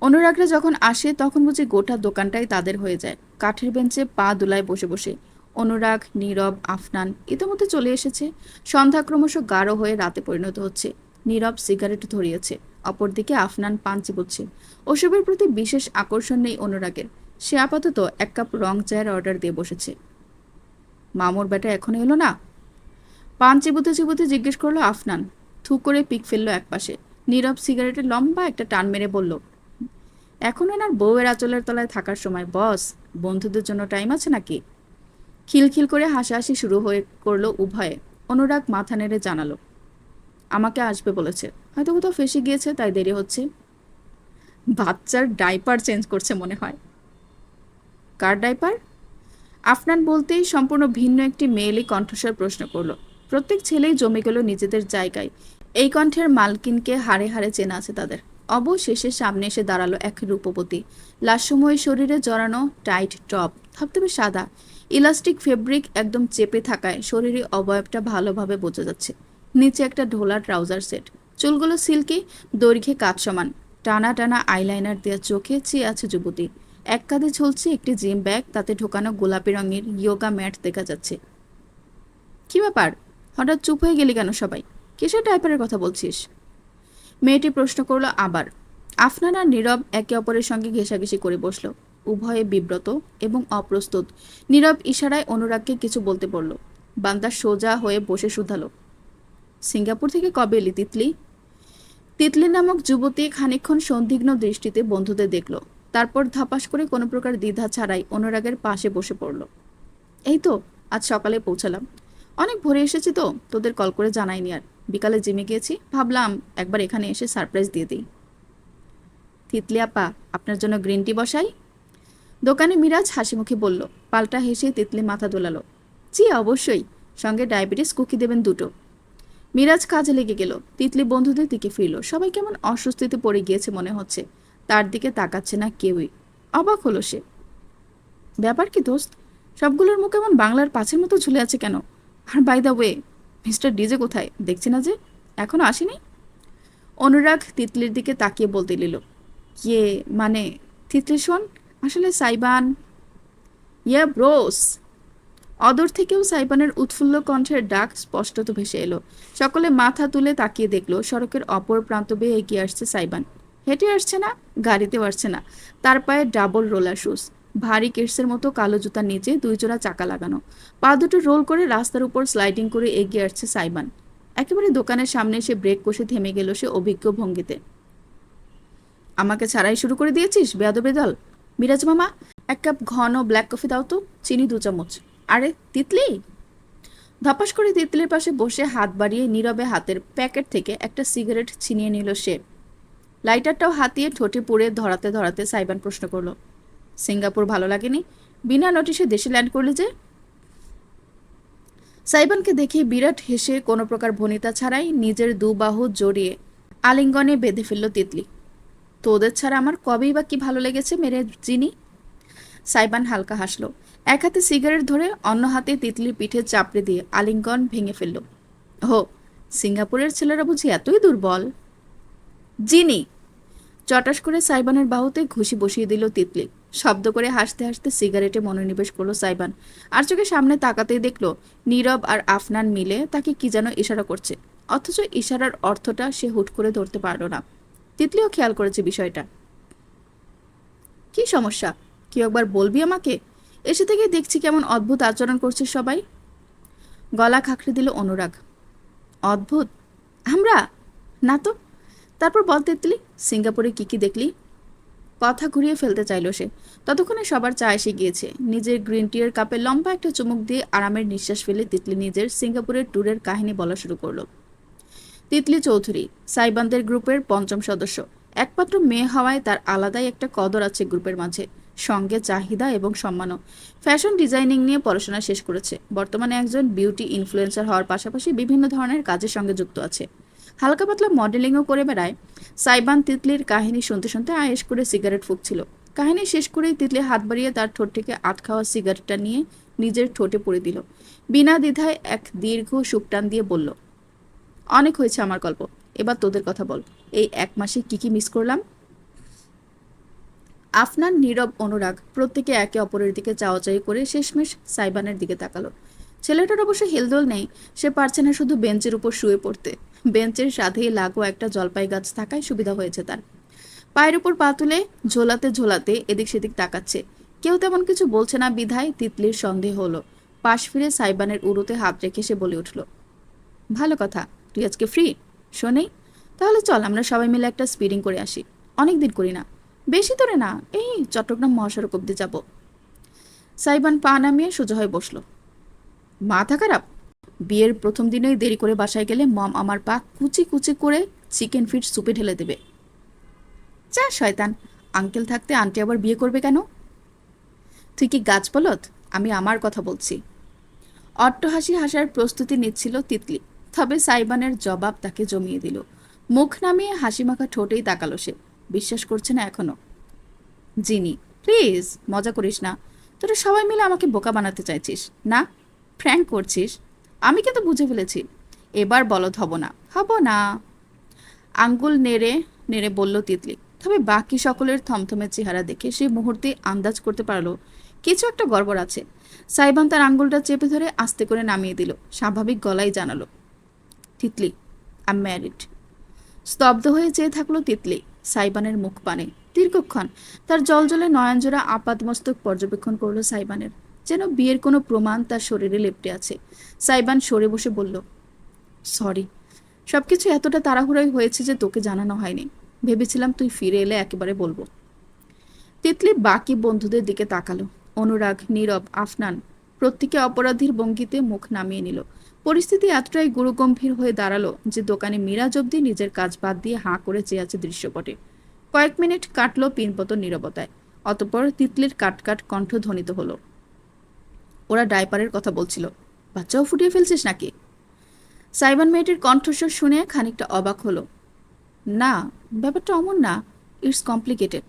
অনুরাগরা যখন আসে তখন বুঝি গোটা দোকানটাই তাদের হয়ে যায়। কাঠের বেঞ্চে পা দুলায় বসে বসে অনুরাগ, নীরব, আফনান ইতিমধ্যে চলে এসেছে। সন্ধ্যা ক্রমশ গাঢ় হয়ে রাতে পরিণত হচ্ছে। নীরব সিগারেট ধরিয়েছে, অপরদিকে আফনান পান চিবোচ্ছে। ওসবের প্রতি বিশেষ আকর্ষণ নেই অনুরাগের। সে আপাতত এক কাপ রং চায়ের অর্ডার দিয়ে বসেছে। মামুর বেটা এখনো এলো না? পান চিবোতে চিবোতে জিজ্ঞেস করলো আফনান। থু করে পিক ফেললো একপাশে। নীরব সিগারেটের লম্বা একটা টান মেরে বলল, এখন এনার বউয়ের আঁচলের তলায় থাকার সময় বস, বন্ধুদের জন্য টাইম আছে নাকি? খিলখিল করে হাসাহাসি শুরু হয়ে করলো উভয়ে। অনুরাগ মাথা নেড়ে জানালো, আমাকে আসবে বলেছে, হয়তো কোথাও ফেসে গিয়েছে তাই দেরি হচ্ছে। বাচ্চার ডাইপার চেঞ্জ করছে মনে হয়। কার ডাইপার? আফনান বলতেই সম্পূর্ণ ভিন্ন একটি মেয়েলি কণ্ঠস্বর প্রশ্ন করলো। প্রত্যেক ছেলেই জমে গেল নিজেদের জায়গায়। এই কণ্ঠের মালকিনকে হাড়ে হাড়ে চেনা আছে তাদের। অবশেষে সামনে এসে দাঁড়ালো এক রূপবতী। লাস্যময়ী শরীরে জড়ানো টাইট টপ, ধবধবে সাদা। ইলাস্টিক ফেব্রিক একদম চেপে থাকায় শরীরে অবয়বটা ভালোভাবে বোঝা যাচ্ছে। নিচে একটা ঢোলা ট্রাউজার সেট। চুলগুলো সিল্কি, দৈর্ঘ্যে কাঠ সমান। টানা টানা আইলাইনার দেওয়া চোখে চেয়ে আছে যুবতী। এক কাঁধে ঝুলছে একটি জিম ব্যাগ, তাতে ঢোকানো গোলাপি রঙের ইয়োগা ম্যাট দেখা যাচ্ছে। কি ব্যাপার, হঠাৎ চুপ হয়ে গেলি কেন সবাই? কিসের ডাইপারের কথা বলছিস? মেয়েটি প্রশ্ন করলো আবার। আফনান আর নীরব একে অপরের সঙ্গে ঘেঁষাঘেঁষি করে বসলো। উভয়ে বিব্রত এবং অপ্রস্তুত। নীরব ইশারায় অনুরাগকে কিছু বলতে বলল। বান্দা সোজা হয়ে বসে শুধালো, সিঙ্গাপুর থেকে কবে এলি তিতলি? তিতলি নামক যুবতী খানিকক্ষণ সন্দিগ্ধ দৃষ্টিতে বন্ধুদের দেখল। তারপর ধপাস করে কোনো প্রকার দ্বিধা ছাড়াই অনুরাগের পাশে বসে পড়ল। এই তো আজ সকালে পৌঁছালাম। অনেক ভোরে এসেছি তো, তোদের কল করে জানাইনি আর। বিকালে জিমে গিয়েছি, ভাবলাম একবার এখানে এসে সারপ্রাইজ দিয়ে দিই। তিতলি আপা, আপনার জন্য গ্রিন টি বসাই? দোকানে মিরাজ হাসি মুখে বলল। পাল্টা হেসে তিতলি মাথা দোলালো, জি অবশ্যই, সঙ্গে ডায়াবেটিস কুকি দেবেন দুটো। মিরাজ কাজে লেগে গেল। তিতলি বন্ধুদের দিকে ফিরল। সবাই কেমন অস্বস্তিতে পড়ে গিয়েছে মনে হচ্ছে। তার দিকে তাকাচ্ছে না কেউই। অবাক হলো সে। ব্যাপার কি দোস্ত, সবগুলোর মুখ এমন বাংলার পাঁচের মতো ঝুলে আছে কেন? আর by the way, mister DJ কোথায়? দেখছি না যে, এখনো আসেনি। অনুরাগ তিতলির দিকে তাকিয়ে বলতে নিল, ইয়ে মানে তিতলি শোন, আসলে সাইবান। ইয়া ব্রোস। অদূর থেকেও সাইবানের উৎফুল্ল কণ্ঠের ডাক স্পষ্টত ভেসে এলো। সকলে মাথা তুলে তাকিয়ে দেখলো সড়কের অপর প্রান্ত বেয়ে এগিয়ে আসছে সাইবান। হেঁটে আসছে না, গাড়িতেও আসছে না। তার পায়ে ডাবল রোলার শুজ, ভারী কেটসের মতো কালো জুতার নিচে দুই জোড়া চাকা লাগানো। পা দুটো রোল করে রাস্তার উপর স্লাইডিং করে এগিয়ে আসছে সাইবান। একেবারে দোকানের সামনে এসে ব্রেক কষে থেমে গেল সে অভিজ্ঞ ভঙ্গিতে। আমাকে ছাড়াই শুরু করে দিয়েছিস বেয়াদবে দল। মিরাজ মামা, এক কাপ ঘন ব্ল্যাক কফি দাও তো, চিনি 2 চামচ। আরে তিতলি। ধপাস করে তিতলির পাশে বসে হাত বাড়িয়ে নীরবে হাতের প্যাকেট থেকে একটা সিগারেট ছিনিয়ে নিল সে। লাইটারটাও হাতিয়ে ঠোঁটে পুড়ে ধরাতে ধরাতে সাইবান প্রশ্ন করলো, সিঙ্গাপুর ভালো লাগেনি? বিনা নোটিশে দেশে ল্যান্ড করলে যে? সাইবানকে দেখে বিরাট হেসে কোনো প্রকার ভনিতা ছাড়াই নিজের 2 বাহু জড়িয়ে আলিঙ্গনে বেঁধে ফেলল তিতলি। তোদের ছাড়া আমার কবেই বা কি ভালো লেগেছে মেরে জিনি। সাইবান হালকা হাসলো, এক হাতে সিগারেট ধরে অন্য হাতে তিতলির পিঠে চাপড়ে দিয়ে আলিঙ্গন ভেঙে ফেলল। হো, সিঙ্গাপুরের ছেলেরা বুঝি এতই দুর্বল? জিনি। চটাস করে সাইবানের বাহুতে ঘুষি বসিয়ে দিল তিতলি। শব্দ করে হাসতে হাসতে সিগারেটে মনোনিবেশ করলো সাইবান। আর চোখে সামনে তাকাতেই দেখলো নীরব আর আফনান মিলে তাকে কি যেন ইশারা করছে, অথচ ইশারার অর্থটা সে হুট করে ধরতে পারল না। তিতলিও খেয়াল করেছে বিষয়টা। কি সমস্যা? কি একবার বলবি আমাকে? এসে থেকে দেখছি কেমন অদ্ভুত আচরণ করছে সবাই। গলা খাঁকড়ে দিল অনুরাগ। অদ্ভুত? আমরা? না তো। তারপর বল তিতলি, সিঙ্গাপুরে কি কি দেখলি? কথা ঘুরিয়ে ফেলতে চাইল সে। ততক্ষণে সবার চা এসে গিয়েছে। নিজের গ্রিন টিয়ের কাপে লম্বা একটা চুমুক দিয়ে আরামের নিঃশ্বাস ফেলে তিতলি নিজের সিঙ্গাপুরের ট্যুরের কাহিনী বলা শুরু করলো। তিতলি চৌধুরী সাইবানদের গ্রুপের 5ম সদস্য। একমাত্র মেয়ে হওয়ায় তার আলাদাই একটা কদর আছে গ্রুপের মাঝে, সঙ্গে চাহিদা এবং সম্মানও। ফ্যাশন ডিজাইনিং নিয়ে পড়াশোনা শেষ করেছে। বর্তমানে একজন বিউটি ইনফ্লুয়েন্সার হওয়ার পাশাপাশি বিভিন্ন ধরনের কাজের সঙ্গে যুক্ত আছে। হালকা পাতলা মডেলিংও করে বেড়ায়। সাইবান তিতলির কাহিনী শুনতে শুনতে আয়েশ করে সিগারেট ফুঁকছিল। কাহিনী শেষ করেই তিতলি হাত বাড়িয়ে তার ঠোঁট থেকে আট খাওয়া সিগারেটটা নিয়ে নিজের ঠোঁটে পুরে দিল। বিনা দ্বিধায় এক দীর্ঘ সুকটান দিয়ে বলল, অনেক হয়েছে আমার গল্প, এবার তোদের কথা বল। এই 1 মাসে কি কি মিস করলাম? আফনান, নীরব, অনুরাগ প্রত্যেকে একে অপরের দিকে চাওয়াচাই করে শেষমেশ সাইবানের দিকে তাকালো। ছেলেটার অবশ্য হেলদোল নেই, সে পারছে না শুধু বেঞ্চের উপর শুয়ে পড়তে। বেঞ্চের সাথেই লাগোয়া একটা জলপাই গাছ থাকায় সুবিধা হয়েছে তার। পায়ের উপর পা তুলে ঝোলাতে ঝোলাতে এদিক সেদিক তাকাচ্ছে। কেউ তেমন কিছু বলছে না বিধায় তিতলির সন্দেহ হলো। পাশ ফিরে সাইবানের উরুতে হাত রেখে সে বলে উঠল, ভালো কথা, তুই আজকে ফ্রি? শোনেই, তাহলে চল আমরা সবাই মিলে একটা স্পিডিং করে আসি। অনেক দিন করি না। বেশি দূরে না, এই চট্টগ্রাম মহাসড়ক অব্দি যাব। সাইবান পা নামিয়ে সোজা হয়ে বসলো। মাথা খারাপ? বিয়ের প্রথম দিনেই দেরি করে বাসায় গেলে মম আমার পা কুচি কুচি করে চিকেন ফিট সুপে ঢেলে দেবে। যা শয়তান, আঙ্কেল থাকতে আন্টি আবার বিয়ে করবে কেন? তুই কি গাছ বলত? আমি আমার কথা বলছি। অট্টহাসি হাসার প্রস্তুতি নিচ্ছিল তিতলি, তবে সাইবানের জবাব তাকে জমিয়ে দিল। মুখ নামিয়ে হাসিমাখা ঠোঁটেই তাকালো সে। বিশ্বাস করছে না এখনো। জিনি, প্লিজ মজা করিস না। তোরা সবাই মিলে আমাকে বোকা বানাতে চাইছিস না? প্র্যাঙ্ক করছিস? আমি কিন্তু বুঝে ফেলেছি। এবার বলদ হব না, হব না। আঙ্গুল নেড়ে নেড়ে বলল তিতলি। তবে বাকি সকলের থমথমে চেহারা দেখে সে মুহূর্তে আন্দাজ করতে পারল কিছু একটা গড়বড় আছে। সাইবান তার আঙ্গুলটা চেপে ধরে আস্তে করে নামিয়ে দিল। স্বাভাবিক গলায় জানালো, তিতলি, আই ম্যারিড। স্তব্ধ হয়ে চেয়ে থাকলো তিতলি সাইবানের মুখ পানে দীর্ঘক্ষণ। তার জলজলে নয়নজোড়া আপাতমস্তক পর্যবেক্ষণ করলো সাইবানের, যেন বিয়ের কোনো প্রমাণ তার শরীরে লেপ্টে আছে। সাইবান সরে বসে বলল, সরি, সবকিছু এতটা তাড়াহুড়োই হয়েছে যে তোকে জানানো হয়নি। ভেবেছিলাম তুই ফিরে এলে একেবারে বলবো। তিতলি বাকি বন্ধুদের দিকে তাকালো। অনুরাগ, নীরব, আফনান প্রত্যেকে অপরাধীর ভঙ্গিতে মুখ নামিয়ে নিল। পরিস্থিতি এতটাই গুরুগম্ভীর হয়ে দাঁড়ালো যে দোকানে মিরাজ অব্দি নিজের কাজ বাদ দিয়ে হাঁ করে চেয়ে আছে দৃশ্যপটে। কয়েক মিনিট কাটলো পিনপতন নীরবতায়। অতঃপর তিতলির কাটকাট কণ্ঠ ধ্বনিত হলো, ওরা ডাইপারের কথা বলছিল, বাচ্চাও ফুটিয়ে ফেলছিস নাকি? সাইবান মেয়েটির কণ্ঠস্বর শুনে খানিকটা অবাক হলো। না, ব্যাপারটা অমন না, ইটস কমপ্লিকেটেড।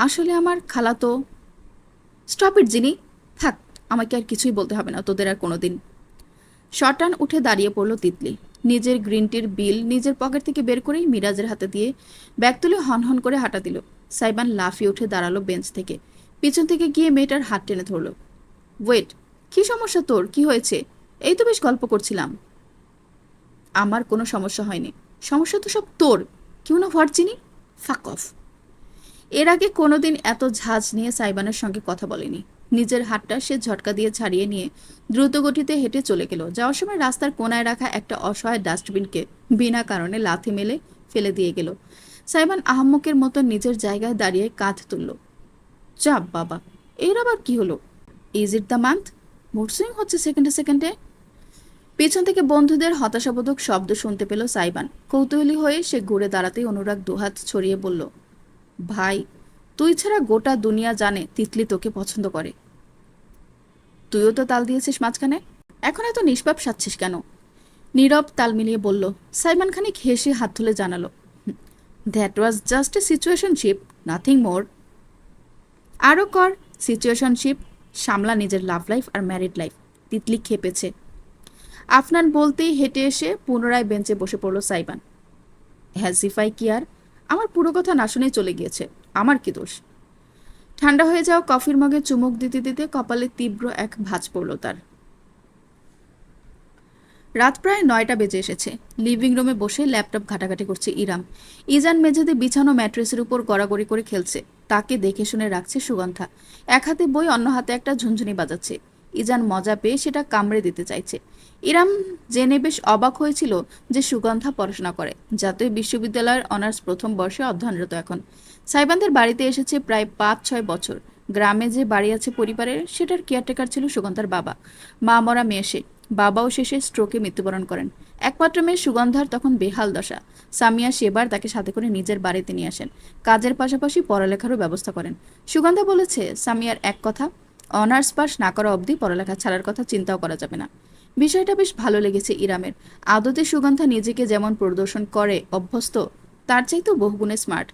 আসলে আমার খালাতো। স্টপ ইট জিনি, থাক, আমাকে আর কিছুই বলতে হবে না তোদের আর কোনোদিন। শটান উঠে দাঁড়িয়ে পড়ল তিতলি। নিজের গ্রিন টির বিল নিজের পকেট থেকে বের করেই মিরাজের হাতে দিয়ে ব্যাগ তুলে হনহন করে হাঁটা দিল। সাইবান লাফিয়ে উঠে দাঁড়ালো বেঞ্চ থেকে। পিছন থেকে গিয়ে মেয়েটার হাত টেনে ধরল। ওয়েট, কি সমস্যা তোর? কি হয়েছে? এই তো বেশ গল্প করছিলাম। আমার কোনো সমস্যা হয়নি। সমস্যা তো সব তোর। কিউ না হোয়াট চিনি? ফাক অফ। এর আগে কোনোদিন এত ঝাঁজ নিয়ে সাইবানের সঙ্গে কথা বলেনি। নিজের হাতটা সে ঝটকা দিয়ে ছাড়িয়ে নিয়ে দ্রুতগতিতে হেঁটে চলে গেল। যাওয়ার সময় রাস্তার কোনায় রাখা একটা অসহায় ডাস্টবিনকে বিনা কারণে লাথি মেলে ফেলে দিয়ে গেল। সাইবান আহাম্মকের মতো নিজের জায়গায় দাঁড়িয়ে কাঁধ তুলল। চাপ বাবা, এর আবার কি হলো? Is it the month? Mood swing হচ্ছে সেকেন্ডে সেকেন্ডে। পেছন থেকে বন্ধুদের হতাশাবোধক শব্দ শুনতে পেল সাইবান। কৌতূহলী হয়ে সে ঘুরে দাঁড়াতেই অনুরাগ দুহাত ছড়িয়ে বলল, ভাই, তুই ছাড়া গোটা দুনিয়া জানে তিতলি তোকে পছন্দ করে। তুইও তো তাল দিয়েছিস মাঝখানে। এখন এত নিষ্পাপ সাচ্ছিস কেন? নীরব তাল মিলিয়ে বলল। সাইমান খানিক হেসে হাত তুলে জানালো, that was just a situationship, nothing more. আরও কর সিচুয়েশনশিপ, সামলা নিজের লাভ লাইফ আর ম্যারিড লাইফ। তিতলি খেপেছে। আফনান বলতেই হেঁটে এসে পুনরায় বেঞ্চে বসে পড়ল সাইবান। হ্যাসিফাই কি আর? আমার পুরো কথা না শুনেই চলে গিয়েছে। আমার কি দোষ? ঠান্ডা হয়ে যাওয়া কফির মগে চুমুক দিতে দিতে কপালে তীব্র এক ভাঁজ পড়ল তার। রাত প্রায় 9টা বেজে এসেছে। লিভিং রুমে বসে ল্যাপটপ ঘাটাঘাটি করছে ইরাম। ইজান মেঝেতে বিছানো ম্যাট্রেসের উপর গড়াগড়ি করে খেলছে। তাকে দেখে শুনে রাখছে সুগন্ধা। এক হাতে বই, অন্য হাতে একটা ঝুনঝুনি বাজাচ্ছে। ইজান মজা পেয়ে সেটা কামড়ে দিতে চাইছে। ইরাম জেনে বেশ অবাক হয়েছিল যে সুগন্ধা পড়াশোনা করে, জাতীয় বিশ্ববিদ্যালয়ের অনার্স প্রথম বর্ষে অধ্যয়নরত এখন। সাইবানদের বাড়িতে এসেছে প্রায় 5-6 বছর। গ্রামে যে বাড়ি আছে পরিবারের, সেটার কেয়ারটেকার ছিল সুগন্ধার বাবা। মা মরা মেয়ে সে। বাবাও শেষে স্ট্রোকে মৃত্যুবরণ করেন। একমাত্র মেয়ে সুগন্ধার তখন বেহাল দশা। সামিয়া সেবার তাকে সাথে করে নিজের বাড়িতে নিয়ে আসেন। কাজের পাশাপাশি পড়ালেখারও ব্যবস্থা করেন। সুগন্ধা বলেছে, সামিয়ার এক কথা, অনার্স পাস না করা অবধি পড়ালেখা ছাড়ার কথা চিন্তাও করা যাবে না। বিষয়টা বেশ ভালো লেগেছে ইরামের। আদতে সুগন্ধা নিজেকে যেমন প্রদর্শন করে অভ্যস্ত, তার চাইতেও বহুগুণে স্মার্ট।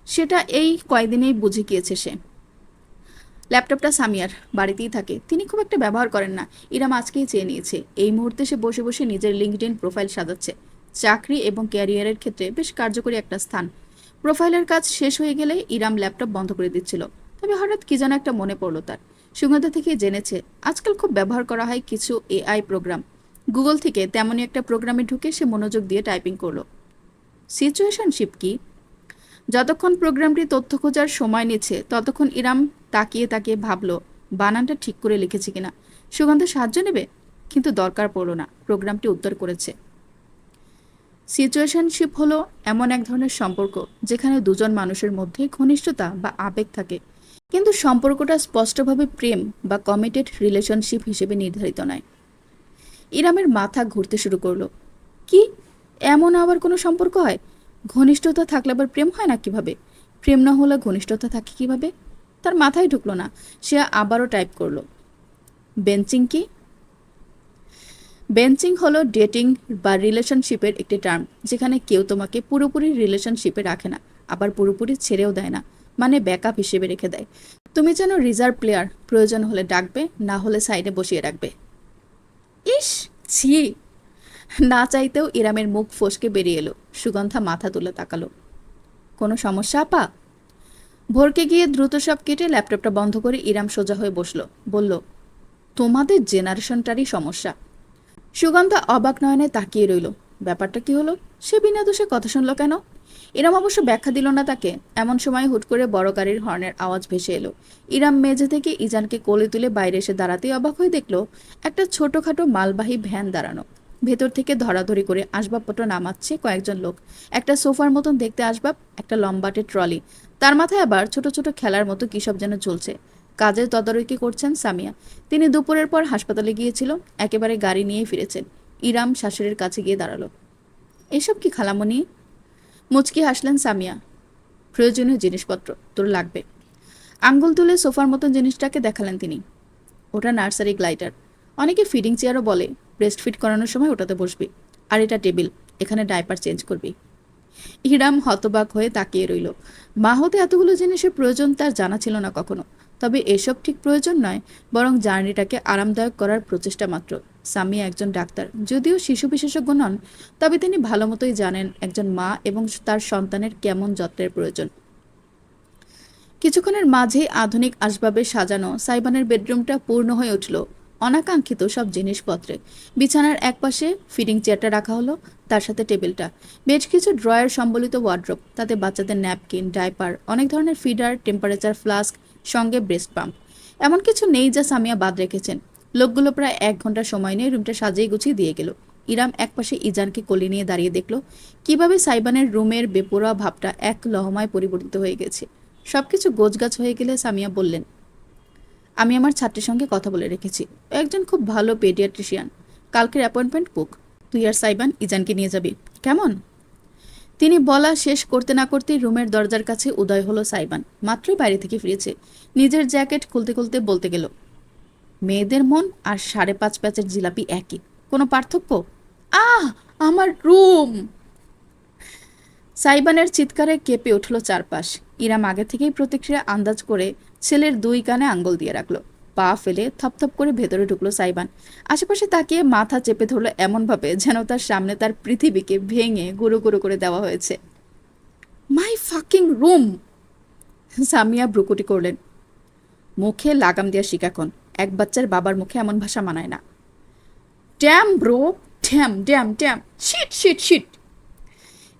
সেটা এই কয়দিনেই বুঝে গিয়েছে সে। ল্যাপটপটা সামিয়ার, বাড়িতেই থাকে। তিনি খুব একটা ব্যবহার করেন না। ইরাম আজকেই চেয়ে নিয়েছে। এই মুহূর্তে সে বসে বসে নিজের লিঙ্কডইন প্রোফাইল সাজাচ্ছে। চাকরি এবং ক্যারিয়ারের ক্ষেত্রে বেশ কার্যকরী একটা স্থান। প্রোফাইলের কাজ শেষ হয়ে গেলে ইরাম ল্যাপটপ বন্ধ করে দিচ্ছিল। তবে হঠাৎ কি যেন একটা মনে পড়ল তার। সুগন্ধা থেকে জেনেছে আজকাল খুব ব্যবহার করা হয় কিছু এআই প্রোগ্রাম। গুগল থেকে তেমনই একটা প্রোগ্রামে ঢুকে সে মনোযোগ দিয়ে টাইপিং করলো। সিচুয়েশনশিপ কি? যতক্ষণ প্রোগ্রামটি তথ্য খোঁজার সময় নিচ্ছে ততক্ষণ ইরাম তাকিয়ে তাকিয়ে ভাবল বানানটা ঠিক করে লিখেছি কিনা। সুগন্ধা সাহায্য নেবে, কিন্তু দরকার পড়ল না। প্রোগ্রামটি উত্তর করেছে, সিচুয়েশনশিপ হলো এমন এক ধরনের সম্পর্ক যেখানে দুজন মানুষের মধ্যে ঘনিষ্ঠতা বা আবেগ থাকে, কিন্তু সম্পর্কটা স্পষ্টভাবে প্রেম বা কমিটেড রিলেশনশিপ হিসেবে নির্ধারিত নয়। ইরামের মাথা ঘুরতে শুরু করলো। কি, এমন আবার কোনো সম্পর্ক হয়? ঘনিষ্ঠতা থাকলে আবার প্রেম হয় না কিভাবে? প্রেম না হলে ঘনিষ্ঠতা থাকে কিভাবে? তার মাথায় ঢুকলো না। সে আবারও টাইপ করলো, বেঞ্চিং কি? বেঞ্চিং হলো ডেটিং বা রিলেশনশিপের একটি টার্ম, যেখানে কেউ তোমাকে পুরোপুরি রিলেশনশিপে রাখে না, আবার পুরোপুরি ছেড়েও দেয় না, মানে ব্যাকআপ হিসেবে রেখে দেয়। তুমি যেন রিজার্ভ প্লেয়ার, প্রয়োজন হলে ডাকবে, না হলে সাইডে বসিয়ে রাখবে। ইস, ছি। না চাইতেও ইরামের মুখ ফসকে বেরিয়ে এলো। সুগন্ধা মাথা তুলে তাকালো। কোনো সমস্যা আপা? ভোরকে গিয়ে দ্রুত সব কেটে ল্যাপটপটা বন্ধ করে ইরাম সোজা হয়ে বসলো। বলল, তোমাদের জেনারেশনটারই সমস্যা। সুগন্ধা অবাক নয়নে তাকিয়ে রইল। ব্যাপারটা কি হলো? সে বিনা দোষে কথা শুনল কেন? ইরাম অবশ্য ব্যাখ্যা দিল না তাকে। এমন সময় হুট করে বড় গাড়ির হর্নের আওয়াজ ভেসে এলো। ইরাম মেঝে থেকে ইজানকে কোলে তুলে বাইরে এসে দাঁড়াতেই অবাক হয়ে দেখল একটা ছোটখাটো মালবাহী ভ্যান দাঁড়ানো। ভেতর থেকে ধরাধরি করে আসবাবপত্র নামাচ্ছে কয়েকজন লোক। একটা সোফার মতন দেখতে আসবাব, একটা লম্বাটে ট্রলি, তার মাথায় আবার ছোট ছোট খেলার মতো কী সব যেন চলছে। কাজের তদারকি করছেন সামিয়া। তিনি দুপুরের পর হাসপাতালে গিয়েছিল, একেবারে গাড়ি নিয়ে ফিরেছেন। ইরাম শাশুড়ির কাছে গিয়ে দাঁড়ালো। এসব কি খালামণি? মুচকি হাসলেন সামিয়া। প্রয়োজনীয় জিনিসপত্র তোর লাগবে। আঙ্গুল তুলে সোফার মতন জিনিসটাকে দেখালেন তিনি। ওটা নার্সারি গ্লাইডার, অনেকে ফিডিং চেয়ারও বলে। ব্রেস্ট ফিড করানোর সময় ওটাতে বসবি। আর এটা টেবিল, এখানে ডাইপার চেঞ্জ করবি। ইরাম হতবাক হয়ে তাকিয়ে রইল। মা হতে এতগুলো জিনিসের প্রয়োজন তার জানা ছিল না কখনো। তবে এসব ঠিক প্রয়োজন নয়, বরং জার্নিটাকে আরামদায়ক করার প্রচেষ্টা মাত্র। সামিয়া একজন ডাক্তার, যদিও শিশু বিশেষজ্ঞ নন, তবে তিনি ভালো মতোই জানেন একজন মা এবং তার সন্তানের কেমন যত্নের প্রয়োজন। কিছুক্ষণের মাঝেই আধুনিক আসবাবে সাজানো সাইবানের বেডরুমটা পূর্ণ হয়ে উঠল অনাকাঙ্ক্ষিত সব জিনিসপত্রে। বিছানার একপাশে ফিডিং চেয়ারটা রাখা হলো, তার সাথে টেবিলটা, বেশ কিছু ড্রয়ার সম্বলিত ওয়ার্ড্রোব, তাতে বাচ্চাদের ন্যাপকিন, ডাইপার, অনেক ধরনের ফিডার, টেম্পারেচার ফ্লাস্ক, সঙ্গে ব্রেস্ট পাম্প। এমন কিছু নেই যা সামিয়া বাদ রেখেছেন। লোকগুলো প্রায় 1 ঘন্টা সময় নিয়ে রুমটা সাজিয়ে গুছিয়ে দিয়ে গেল। ইরাম একপাশে ইজানকে কোলে নিয়ে দাঁড়িয়ে দেখল কিভাবে সাইবানের রুমের বেপরোয়া ভাবটা এক লহমায় পরিবর্তিত হয়ে গেছে। সবকিছু গোছগাছ হয়ে গেলে সামিয়া বললেন, আমি আমার ছাত্রের সঙ্গে কথা বলে রেখেছি, একজন খুব ভালো পেডিয়াট্রিশিয়ান। কালকের অ্যাপয়েন্টমেন্ট বুক। তুই আর সাইবান ইজানকে নিয়ে যাবি, কেমন? তিনি বলা শেষ করতে না করতেই রুমের দরজার কাছে উদয় হলো সাইবান। মাত্রই বাইরে থেকে ফিরেছে। নিজের জ্যাকেট খুলতে খুলতে বলতে গেল, মেয়েদের মন আর 5.5 প্যাচের জিলাপি একই, কোনো পার্থক্য? আহ, আমার রুম! সাইবানের চিৎকারে কেঁপে উঠল চারপাশ। ইরাম আগে থেকেই প্রতিক্রিয়া আন্দাজ করে ছেলের 2 কানে আঙ্গুল দিয়ে রাখলো। পা ফেলে থপথপ করে ভেতরে ঢুকলো সাইবান। আশেপাশে তাকিয়ে মাথা চেপে ধরলো এমনভাবে যেন তার সামনে তার পৃথিবীকে ভেঙে গুঁড়ো গুঁড়ো করে দেওয়া হয়েছে। মাই ফাকিং রুম! সামিয়া ভ্রুকুটি করলেন। মুখে লাগাম দেওয়া শিকাখন, এক বাচ্চার বাবার মুখে এমন ভাষা মানায় না। Damn bro, damn damn damn, shit shit shit!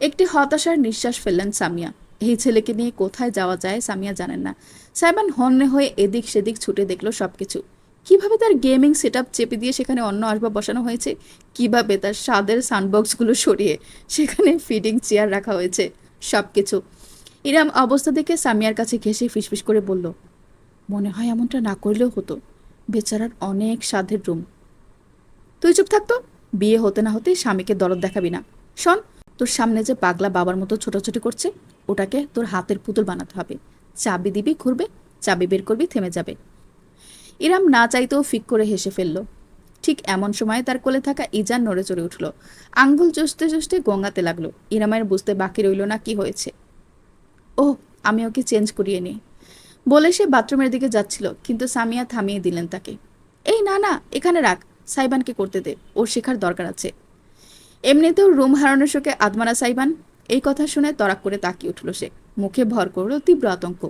একটি হতাশার নিঃশ্বাস ফেললেন সামিয়া। এই ছেলেকে নিয়ে কোথায় যাওয়া যায় সামিয়া জানেন না। সাইবান হন্যে হয়ে এদিক সেদিক ছুটে দেখলো সবকিছু। কিভাবে তার গেমিং সেট আপ চেপে দিয়ে সেখানে অন্য আসবাব বসানো হয়েছে, কিভাবে তার স্বাদের সাউন্ডবক্সগুলো সরিয়ে সেখানে ফিডিং চেয়ার রাখা হয়েছে, সবকিছু। ইরাম অবস্থা দেখে সামিয়ার কাছে ঘেঁষে ফিসফিস করে বলল, মনে হয় এমনটা না করলেও হতো। বেচারার অনেক স্বাদের রুম। তুই চুপ থাকতো। বিয়ে হতে না হতেই স্বামীকে দরদ দেখাবি না। শোন, তোর সামনে যে পাগলা বাবার মতো ছোটাছুটি করছে, ওটাকে তোর হাতের পুতুল বানাতে হবে। চাবি দিবি, ঘুরবে, চাবি বের করবি, থেমে যাবে। ইরাম না চাইতেও ফিক করে হেসে ফেলল। ঠিক এমন সময় তার কোলে থাকা ইজান নড়ে চড়ে উঠল। আঙ্গুল চষতে চষতে গঙ্গাতে লাগলো। ইরামের বুঝতে বাকি রইল না কি হয়েছে। ও, আমি ওকে চেঞ্জ করিয়ে নিই বলে সে বাথরুমের দিকে যাচ্ছিল, কিন্তু সামিয়া থামিয়ে দিলেন তাকে। এই না না, এখানে রাখ, সাইবানকে করতে দে, ওর শেখার দরকার আছে। এমনিতেও রুম হারানোর শোকে আদমারা সাইবান। এই কথা শুনে তরাক করে তাকিয়ে উঠল সে। মুখে ভর করল তীব্র আতঙ্ক।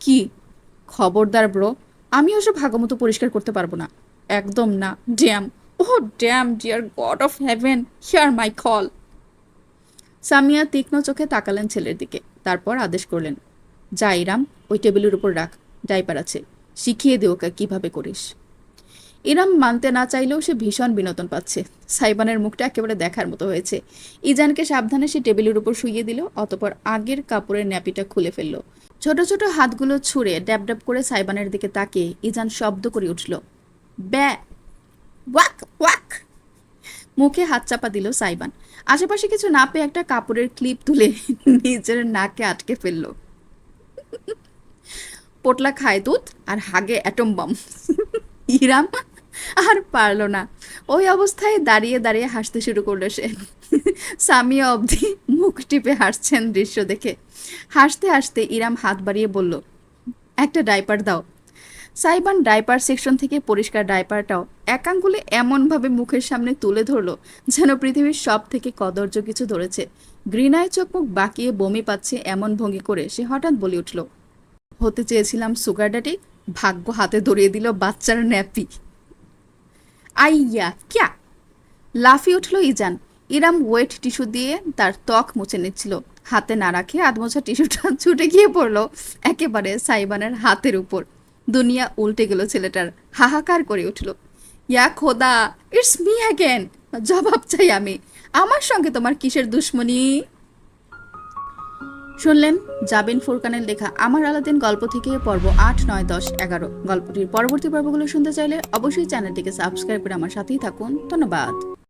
কি? খবরদার ব্রো, আমি ওসব ভাগমতো পরিষ্কার করতে পারবো না, একদম না। Damn, oh damn, dear god of heaven, hear my call! Samia তীক্ষ্ণ চোখে তাকালেন ছেলের দিকে, তারপর আদেশ করলেন, যা ইরাম, ওই টেবিলের উপর রাখ, ডাইপার আছে, শিখিয়ে দে ওকে কিভাবে করিস। ইরাম মানতে না চাইলেও সে ভীষণ বিনোদন পাচ্ছে। সাইবানের মুখটা একেবারে দেখার মতো হয়েছে। ইজানকে সাবধানে সে টেবিলের উপর শুইয়ে দিল, অতপর আগের কাপড়ের ন্যাপিটা খুলে ফেলল। ছোট ছোট হাতগুলো ছুঁড়ে ড্যাব ড্যাব করে সাইবানের দিকে তাকিয়ে ইজান শব্দ করে উঠল, ব্যা, ওয়াক ওয়াক! মুখে হাত চাপা দিল সাইবান। আশেপাশে কিছু না পেয়ে একটা কাপড়ের ক্লিপ তুলে নিজের নাকে আটকে ফেলল। পোটলা খায় দুধ আর হাগে অ্যাটম বম। ইরাম আর পারল না। ওই অবস্থায় দাঁড়িয়ে দাঁড়িয়ে হাসতে শুরু করলো সে। সামিয়া অবধি মুখ টিপে হাসছেন দৃশ্য দেখে। হাসতে হাসতে ইরাম হাত বাড়িয়ে বলল, একটা ডাইপার দাও। সাইবান ডাইপার সেকশন থেকে পরিষ্কার ডাইপারটাও এক আঙ্গুলে এমনভাবে মুখের সামনে তুলে ধরলো যেন পৃথিবীর সব থেকে কদর্য কিছু ধরেছে। ঘৃণায় চোখ মুখ বাঁকিয়ে বমি পাচ্ছে এমন ভঙ্গি করে সে হঠাৎ বলে উঠল, হতে চেয়েছিলাম সুগার ড্যাডি, ভাগ্য হাতে ধরিয়ে দিল বাচ্চার ন্যাপি। আইয়া ক্যা! লাফিয়ে উঠল ইজান। ইরাম ওয়েট টিস্যু দিয়ে তার ত্বক মুছে নিচ্ছিল। হাতে না রাখে আধমোছা টিস্যুটা ছুটে গিয়ে পড়ল একেবারে সাইবানের হাতের উপর। দুনিয়া উল্টে গেল ছেলেটার। হাহাকার করে উঠল, ইয়া খোদা, ইটস মি অ্যাগেন! জবাব চাই আমি, আমার সঙ্গে তোমার কিসের দুশ্মনী? শুনলেন জাবিন ফুরকানের লেখা আমার আলাদিন গল্প থেকে পর্ব 8, 9, 10, 11। গল্পটির পরবর্তী পর্বগুলো শুনতে চাইলে অবশ্যই চ্যানেলটিকে সাবস্ক্রাইব করে আমার সাথেই থাকুন। ধন্যবাদ।